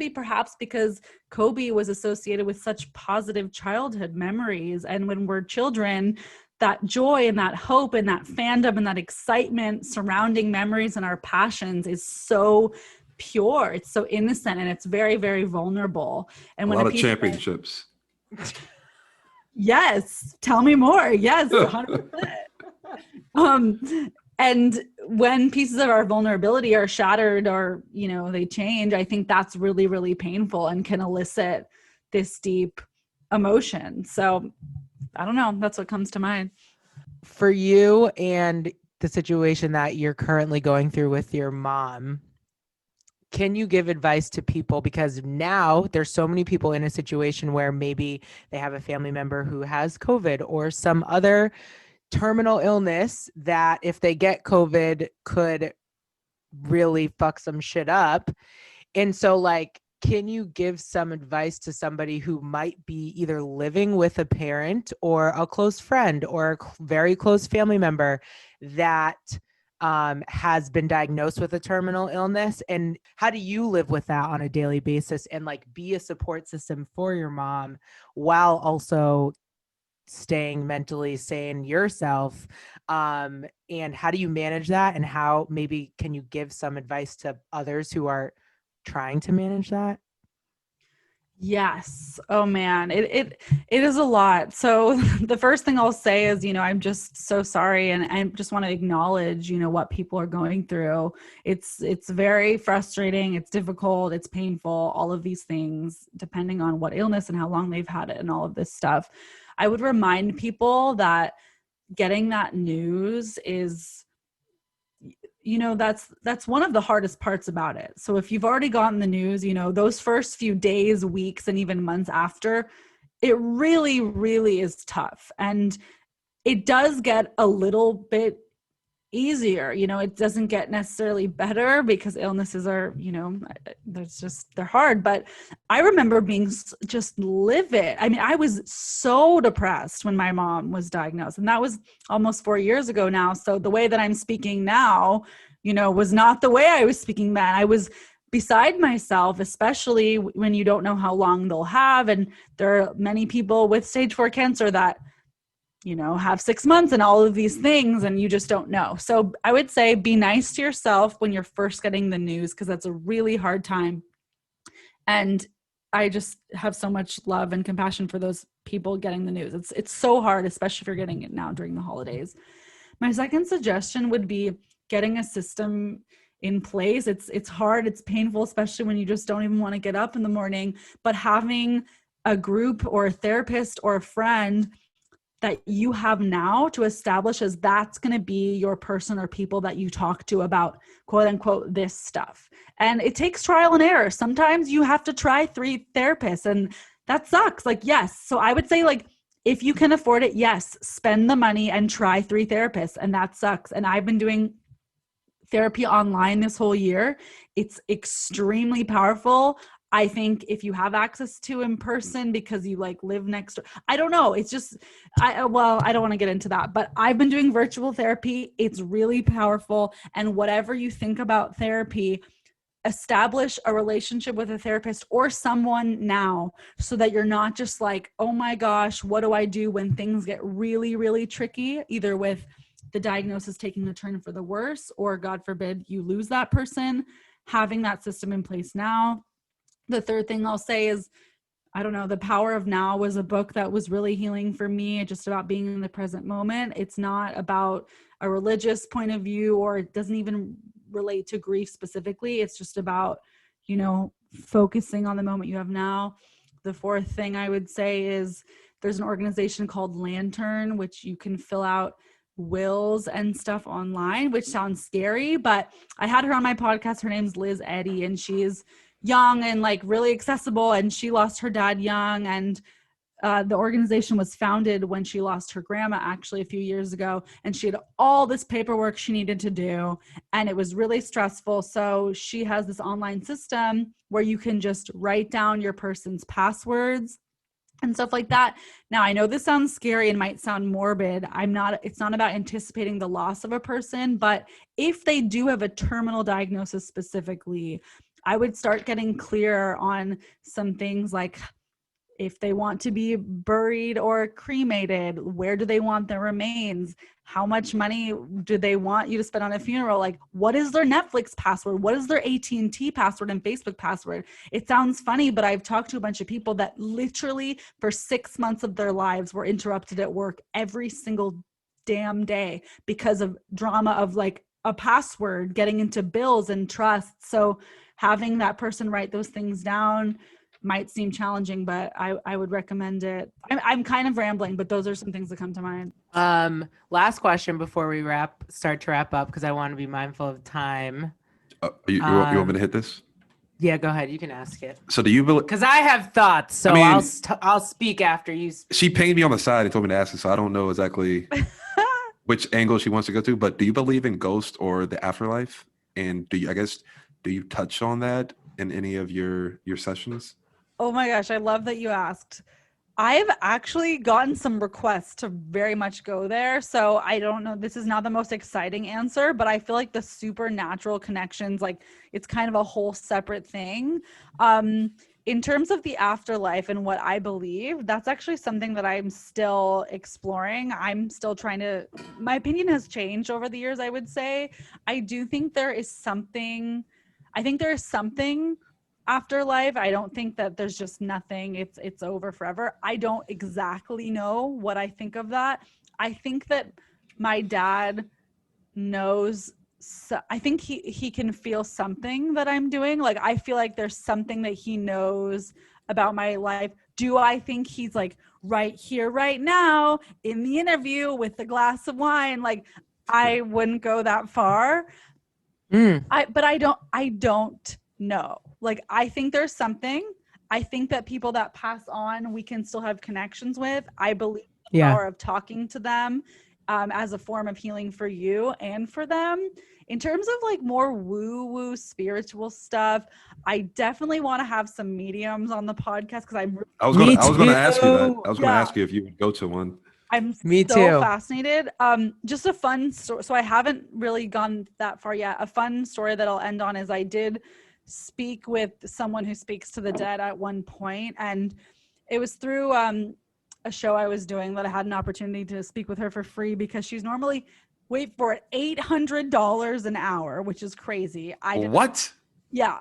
perhaps because Kobe was associated with such positive childhood memories, and when we're children, that joy and that hope and that fandom and that excitement surrounding memories and our passions is so pure, it's so innocent, and it's very, very vulnerable. And when a lot of championships. Yes, tell me more. Yes, 100%. And when pieces of our vulnerability are shattered or, you know, they change, I think that's really, really painful and can elicit this deep emotion. So I don't know. That's what comes to mind. For you and the situation that you're currently going through with your mom, can you give advice to people? Because now there's so many people in a situation where maybe they have a family member who has COVID or some other terminal illness that if they get COVID could really fuck some shit up. And so like, can you give some advice to somebody who might be either living with a parent or a close friend or a very close family member that has been diagnosed with a terminal illness? And how do you live with that on a daily basis and like be a support system for your mom while also staying mentally sane yourself? And how do you manage that? And how maybe can you give some advice to others who are trying to manage that? Yes. Oh man, it is a lot. So the first thing I'll say is, you know, I'm just so sorry, and I just want to acknowledge, you know, what people are going through. It's very frustrating, it's difficult, it's painful, all of these things, depending on what illness and how long they've had it and all of this stuff. I would remind people that getting that news is, you know, that's one of the hardest parts about it. So if you've already gotten the news, you know, those first few days, weeks, and even months after, it really, really is tough. And it does get a little bit easier. You know, it doesn't get necessarily better because illnesses are, you know, they're hard. But I remember being just livid. I mean, I was so depressed when my mom was diagnosed, and that was almost 4 years ago now. So the way that I'm speaking now, you know, was not the way I was speaking then. I was beside myself, especially when you don't know how long they'll have. And there are many people with stage 4 cancer that, you know, have 6 months and all of these things, and you just don't know. So I would say be nice to yourself when you're first getting the news, because that's a really hard time. And I just have so much love and compassion for those people getting the news. It's so hard, especially if you're getting it now during the holidays. My second suggestion would be getting a system in place. It's hard, it's painful, especially when you just don't even want to get up in the morning, but having a group or a therapist or a friend that you have now to establish as that's going to be your person or people that you talk to about quote unquote this stuff. And it takes trial and error. Sometimes you have to try 3 therapists, and that sucks. Like, yes. So I would say, like, if you can afford it, yes, spend the money and try 3 therapists, and that sucks. And I've been doing therapy online this whole year. It's extremely powerful. I think if you have access to in person because you like live next door, I don't know. It's just, I don't want to get into that, but I've been doing virtual therapy. It's really powerful. And whatever you think about therapy, establish a relationship with a therapist or someone now, so that you're not just like, oh my gosh, what do I do when things get really, really tricky, either with the diagnosis taking a turn for the worse, or God forbid you lose that person. Having that system in place now. The third thing I'll say is, I don't know, The Power of Now was a book that was really healing for me, just about being in the present moment. It's not about a religious point of view, or it doesn't even relate to grief specifically. It's just about, you know, focusing on the moment you have now. The fourth thing I would say is there's an organization called Lantern, which you can fill out wills and stuff online, which sounds scary, but I had her on my podcast. Her name's Liz Eddy, and she's young and like really accessible, and she lost her dad young, and the organization was founded when she lost her grandma actually a few years ago, and she had all this paperwork she needed to do, and it was really stressful. So she has this online system where you can just write down your person's passwords and stuff like that. Now, I know this sounds scary and might sound morbid. It's not about anticipating the loss of a person, but if they do have a terminal diagnosis specifically, I would start getting clear on some things like if they want to be buried or cremated, where do they want their remains? How much money do they want you to spend on a funeral? Like, what is their Netflix password? What is their AT&T password and Facebook password? It sounds funny, but I've talked to a bunch of people that literally for 6 months of their lives were interrupted at work every single damn day because of drama of like a password, getting into bills and trusts. So having that person write those things down might seem challenging, but I would recommend it. I'm kind of rambling, but those are some things that come to mind. Last question before we start to wrap up, because I want to be mindful of time. You want me to hit this? Yeah, go ahead. You can ask it. So do you believe? Because I have thoughts, so I mean, I'll speak after you speak. She pinged me on the side and told me to ask it, so I don't know exactly which angle she wants to go to. But do you believe in ghosts or the afterlife? And do you touch on that in any of your sessions? Oh my gosh, I love that you asked. I've actually gotten some requests to very much go there. So I don't know, this is not the most exciting answer, but I feel like the supernatural connections, like it's kind of a whole separate thing. In terms of the afterlife and what I believe, that's actually something that I'm still exploring. I'm still my opinion has changed over the years, I would say. I do think there is something afterlife. I don't think that there's just nothing, it's over forever. I don't exactly know what I think of that. I think that my dad knows, I think he can feel something that I'm doing. Like I feel like there's something that he knows about my life. Do I think he's like right here right now in the interview with the glass of wine? Like I wouldn't go that far. But I don't know. Like, I think there's something. I think that people that pass on, we can still have connections with. I believe the power of talking to them as a form of healing for you and for them. In terms of like more woo-woo spiritual stuff, I definitely want to have some mediums on the podcast because I was going to ask you that. I was going to ask you if you would go to one. I'm so fascinated. Just a fun story. So I haven't really gone that far yet. A fun story that I'll end on is I did speak with someone who speaks to the dead at one point, and it was through a show I was doing that I had an opportunity to speak with her for free because she's normally, wait for it, $800 an hour, which is crazy. What? Yeah.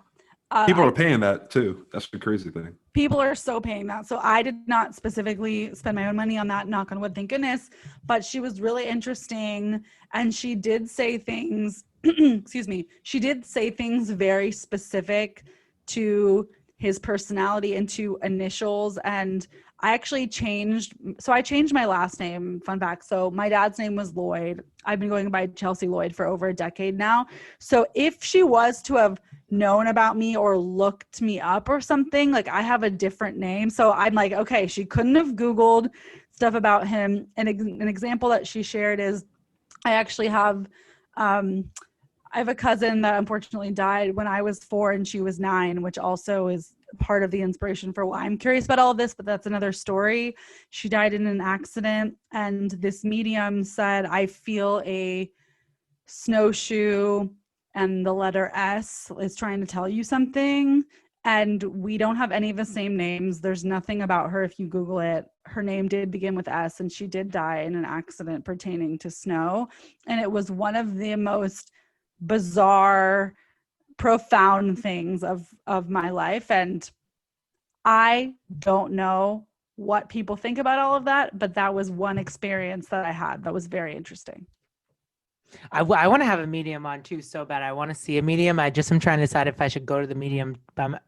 People are paying that too. That's the crazy thing. People are so paying that. So I did not specifically spend my own money on that, knock on wood, thank goodness. But she was really interesting. And she did say things, excuse me, she did say things very specific to his personality and to initials. And I actually changed my last name, fun fact. So my dad's name was Lloyd. I've been going by Chelsea Lloyd for over a decade now. So if she was to have known about me or looked me up or something, like I have a different name. So I'm like, okay, she couldn't have Googled stuff about him. And an example that she shared is I actually have, I have a cousin that unfortunately died when I was 4 and she was 9, which also is part of the inspiration for why I'm curious about all of this, but that's another story. She died in an accident, and this medium said, I feel a snowshoe and the letter S is trying to tell you something. And we don't have any of the same names. There's nothing about her. If you Google it, her name did begin with S, and she did die in an accident pertaining to snow. And it was one of the most bizarre, profound things of my life. And I don't know what people think about all of that, but that was one experience that I had that was very interesting. I want to have a medium on too so bad. I want to see a medium. I'm trying to decide if I should go to the medium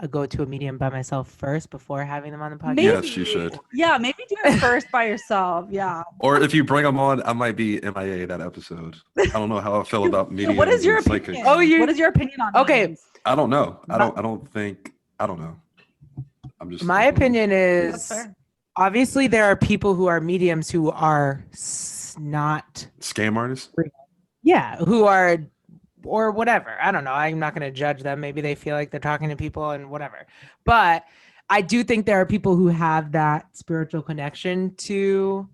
go to a medium by myself first before having them on the podcast. Yes, you should. Yeah, maybe do it first by yourself. Yeah. Or if you bring them on, I might be MIA that episode. I don't know how I feel about mediums. What is your and psychics. opinion? What is your opinion on Okay. mediums? I don't know. I don't know. I'm just My opinion That's is fair. obviously there are people who are mediums who are not scam artists. who are or whatever. I don't know. I'm not going to judge them. Maybe they feel like they're talking to people and whatever. But I do think there are people who have that spiritual connection to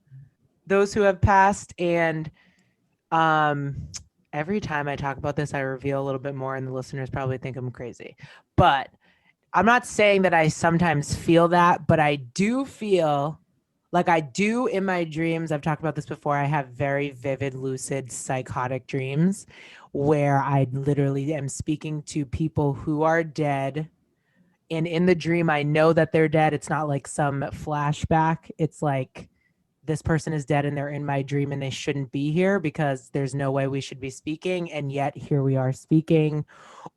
those who have passed. And every time I talk about this, I reveal a little bit more and the listeners probably think I'm crazy. But I'm not saying that I sometimes feel that, but I do feel like I do in my dreams. I've talked about this before. I have very vivid, lucid, psychotic dreams where I literally am speaking to people who are dead. And in the dream, I know that they're dead. It's not like some flashback. It's like this person is dead and they're in my dream and they shouldn't be here because there's no way we should be speaking. And yet here we are speaking.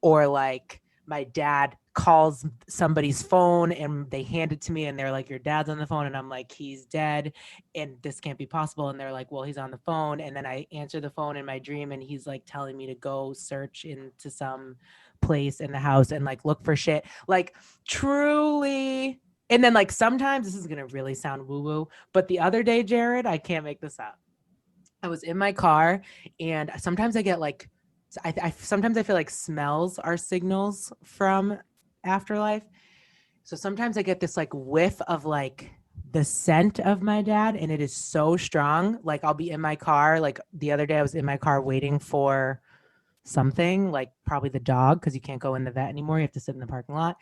Or like my dad calls somebody's phone and they hand it to me and they're like, your dad's on the phone. And I'm like, he's dead and this can't be possible. And they're like, well, he's on the phone. And then I answer the phone in my dream and he's like telling me to go search into some place in the house and like look for shit. Like truly. And then like sometimes this is going to really sound woo woo, but the other day, Jared, I can't make this up. I was in my car and sometimes I get like, sometimes I feel like smells are signals from Afterlife. So sometimes I get this like whiff of like the scent of my dad and it is so strong. Like I'll be in my car. Like the other day I was in my car waiting for something, like probably the dog, because you can't go in the vet anymore. You have to sit in the parking lot.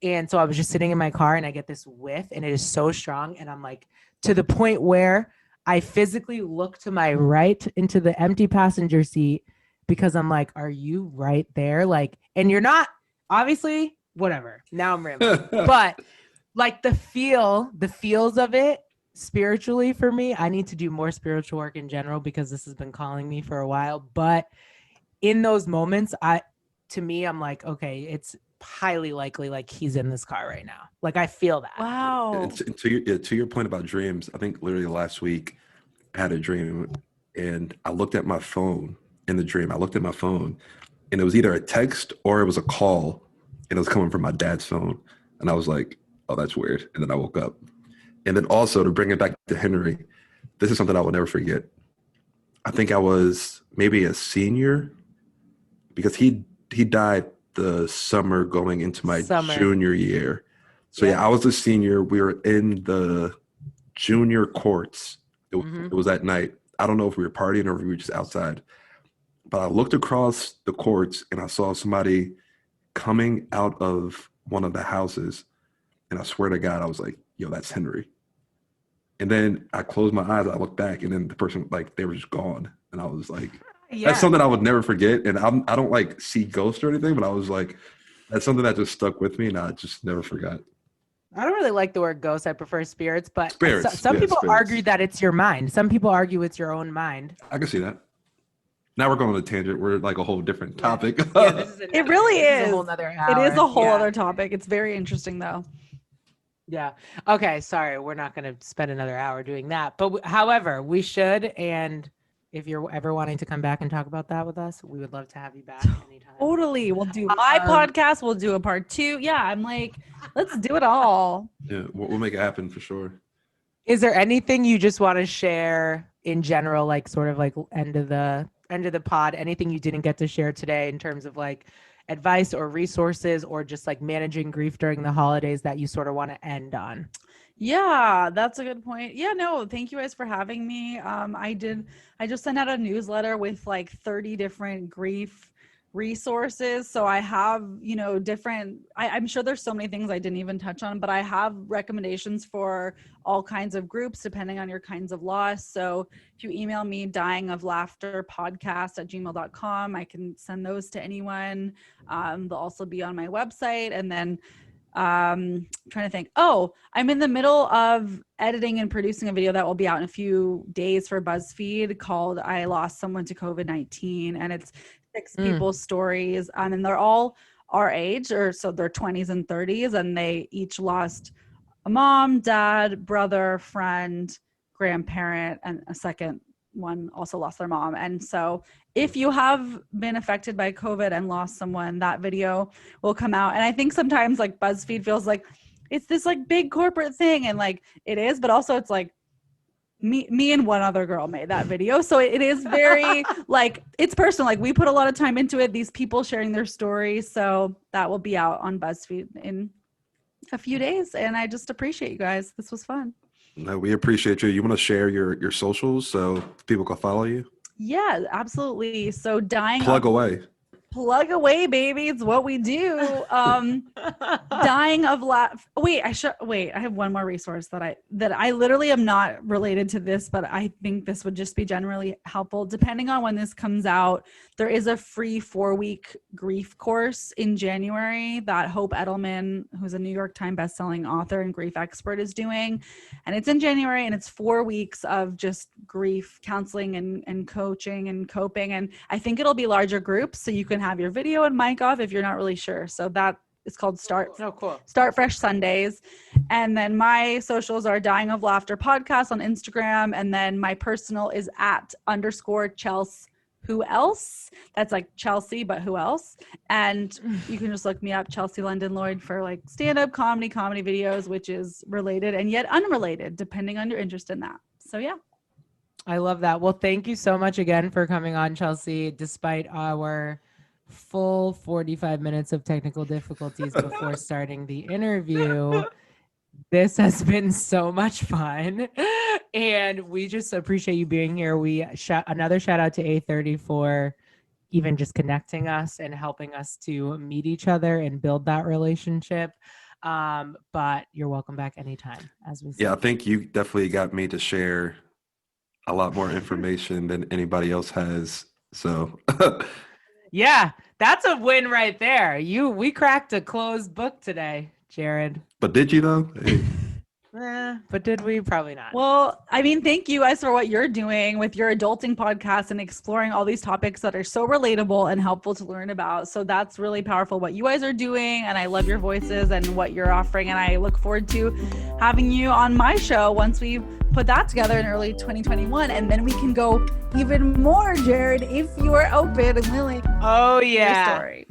And so I was just sitting in my car and I get this whiff and it is so strong. And I'm like, to the point where I physically look to my right into the empty passenger seat because I'm like, are you right there? Like, and you're not, obviously, whatever. Now I'm rambling. But like the feels of it spiritually for me, I need to do more spiritual work in general because this has been calling me for a while. But in those moments, I'm like, okay, it's highly likely like he's in this car right now. Like I feel that. Wow. To your point about dreams, I think literally last week I had a dream and I looked at my phone in the dream. I looked at my phone and it was either a text or it was a call and it was coming from my dad's phone. And I was like, oh, that's weird. And then I woke up. And then also to bring it back to Henry, this is something I will never forget. I think I was maybe a senior because he died the summer going into my junior year. So yeah, I was a senior. We were in the junior courts. It was at night. I don't know if we were partying or if we were just outside. But I looked across the courts and I saw somebody coming out of one of the houses. And I swear to God, I was like, yo, that's Henry. And then I closed my eyes. I looked back and then the person, like, they were just gone. And I was like, that's something I would never forget. And I don't like see ghosts or anything, but I was like, that's something that just stuck with me and I just never forgot. I don't really like the word ghost. I prefer spirits, but some people argue that it's your mind. Some people argue it's your own mind. I can see that. Now we're going on a tangent. We're like a whole different topic. It really is. A whole nother hour. It is a whole other topic. It's very interesting though. Yeah. Okay. Sorry. We're not going to spend another hour doing that. But however, we should. And if you're ever wanting to come back and talk about that with us, we would love to have you back anytime. Totally. We'll do my podcast. We'll do a part 2. Yeah. I'm like, let's do it all. Yeah. We'll make it happen for sure. Is there anything you just want to share in general, like sort of like end of the pod, anything you didn't get to share today in terms of like advice or resources or just like managing grief during the holidays that you sort of want to end on? Yeah, that's a good point. Yeah, no, thank you guys for having me. I just sent out a newsletter with like 30 different grief resources. So I have, I'm sure there's so many things I didn't even touch on, but I have recommendations for all kinds of groups depending on your kinds of loss. So if you email me dyingoflaughterpodcast@gmail.com, I can send those to anyone. They'll also be on my website. And then trying to think. Oh, I'm in the middle of editing and producing a video that will be out in a few days for BuzzFeed called I Lost Someone to COVID-19. And it's 6 people's stories. And they're all our age, or so they're 20s and 30s. And they each lost a mom, dad, brother, friend, grandparent, and a second one also lost their mom. And so if you have been affected by COVID and lost someone, that video will come out. And I think sometimes like BuzzFeed feels like it's this like big corporate thing, and like it is, but also it's like me and one other girl made that video. So it is very like, it's personal. Like we put a lot of time into it, these people sharing their stories. So that will be out on BuzzFeed in a few days. And I just appreciate you guys. This was fun. No, we appreciate you. You want to share your socials so people can follow you? Yeah, absolutely. So plug away. Plug away, baby. It's what we do. Dying of Wait, I have one more resource that I literally am not related to this, but I think this would just be generally helpful. Depending on when this comes out, there is a free 4-week grief course in January that Hope Edelman, who's a New York Times bestselling author and grief expert, is doing. And it's in January, and it's 4 weeks of just grief counseling and coaching and coping. And I think it'll be larger groups, so you can have your video and mic off if you're not really sure. So that is called Start Fresh Sundays. And then my socials are Dying of Laughter Podcast on Instagram. And then my personal is @_Chelsea Who Else. That's like Chelsea, but who else? And you can just look me up, Chelsea London Lloyd, for like stand-up comedy videos, which is related and yet unrelated, depending on your interest in that. So yeah. I love that. Well, thank you so much again for coming on, Chelsea, despite our full 45 minutes of technical difficulties before starting the interview. This has been so much fun, and we just appreciate you being here. Another shout out to A30 for even just connecting us and helping us to meet each other and build that relationship. But you're welcome back anytime, as we said. Yeah, I think you definitely got me to share a lot more information than anybody else has. So yeah, that's a win right there. We cracked a closed book today, Jared. But did you though? Hey. But did we? Probably not. Well, I mean, thank you guys for what you're doing with your adulting podcast and exploring all these topics that are so relatable and helpful to learn about. So that's really powerful what you guys are doing. And I love your voices and what you're offering. And I look forward to having you on my show once we put that together in early 2021. And then we can go even more, Jared, if you are open and willing. Oh, yeah. Your story.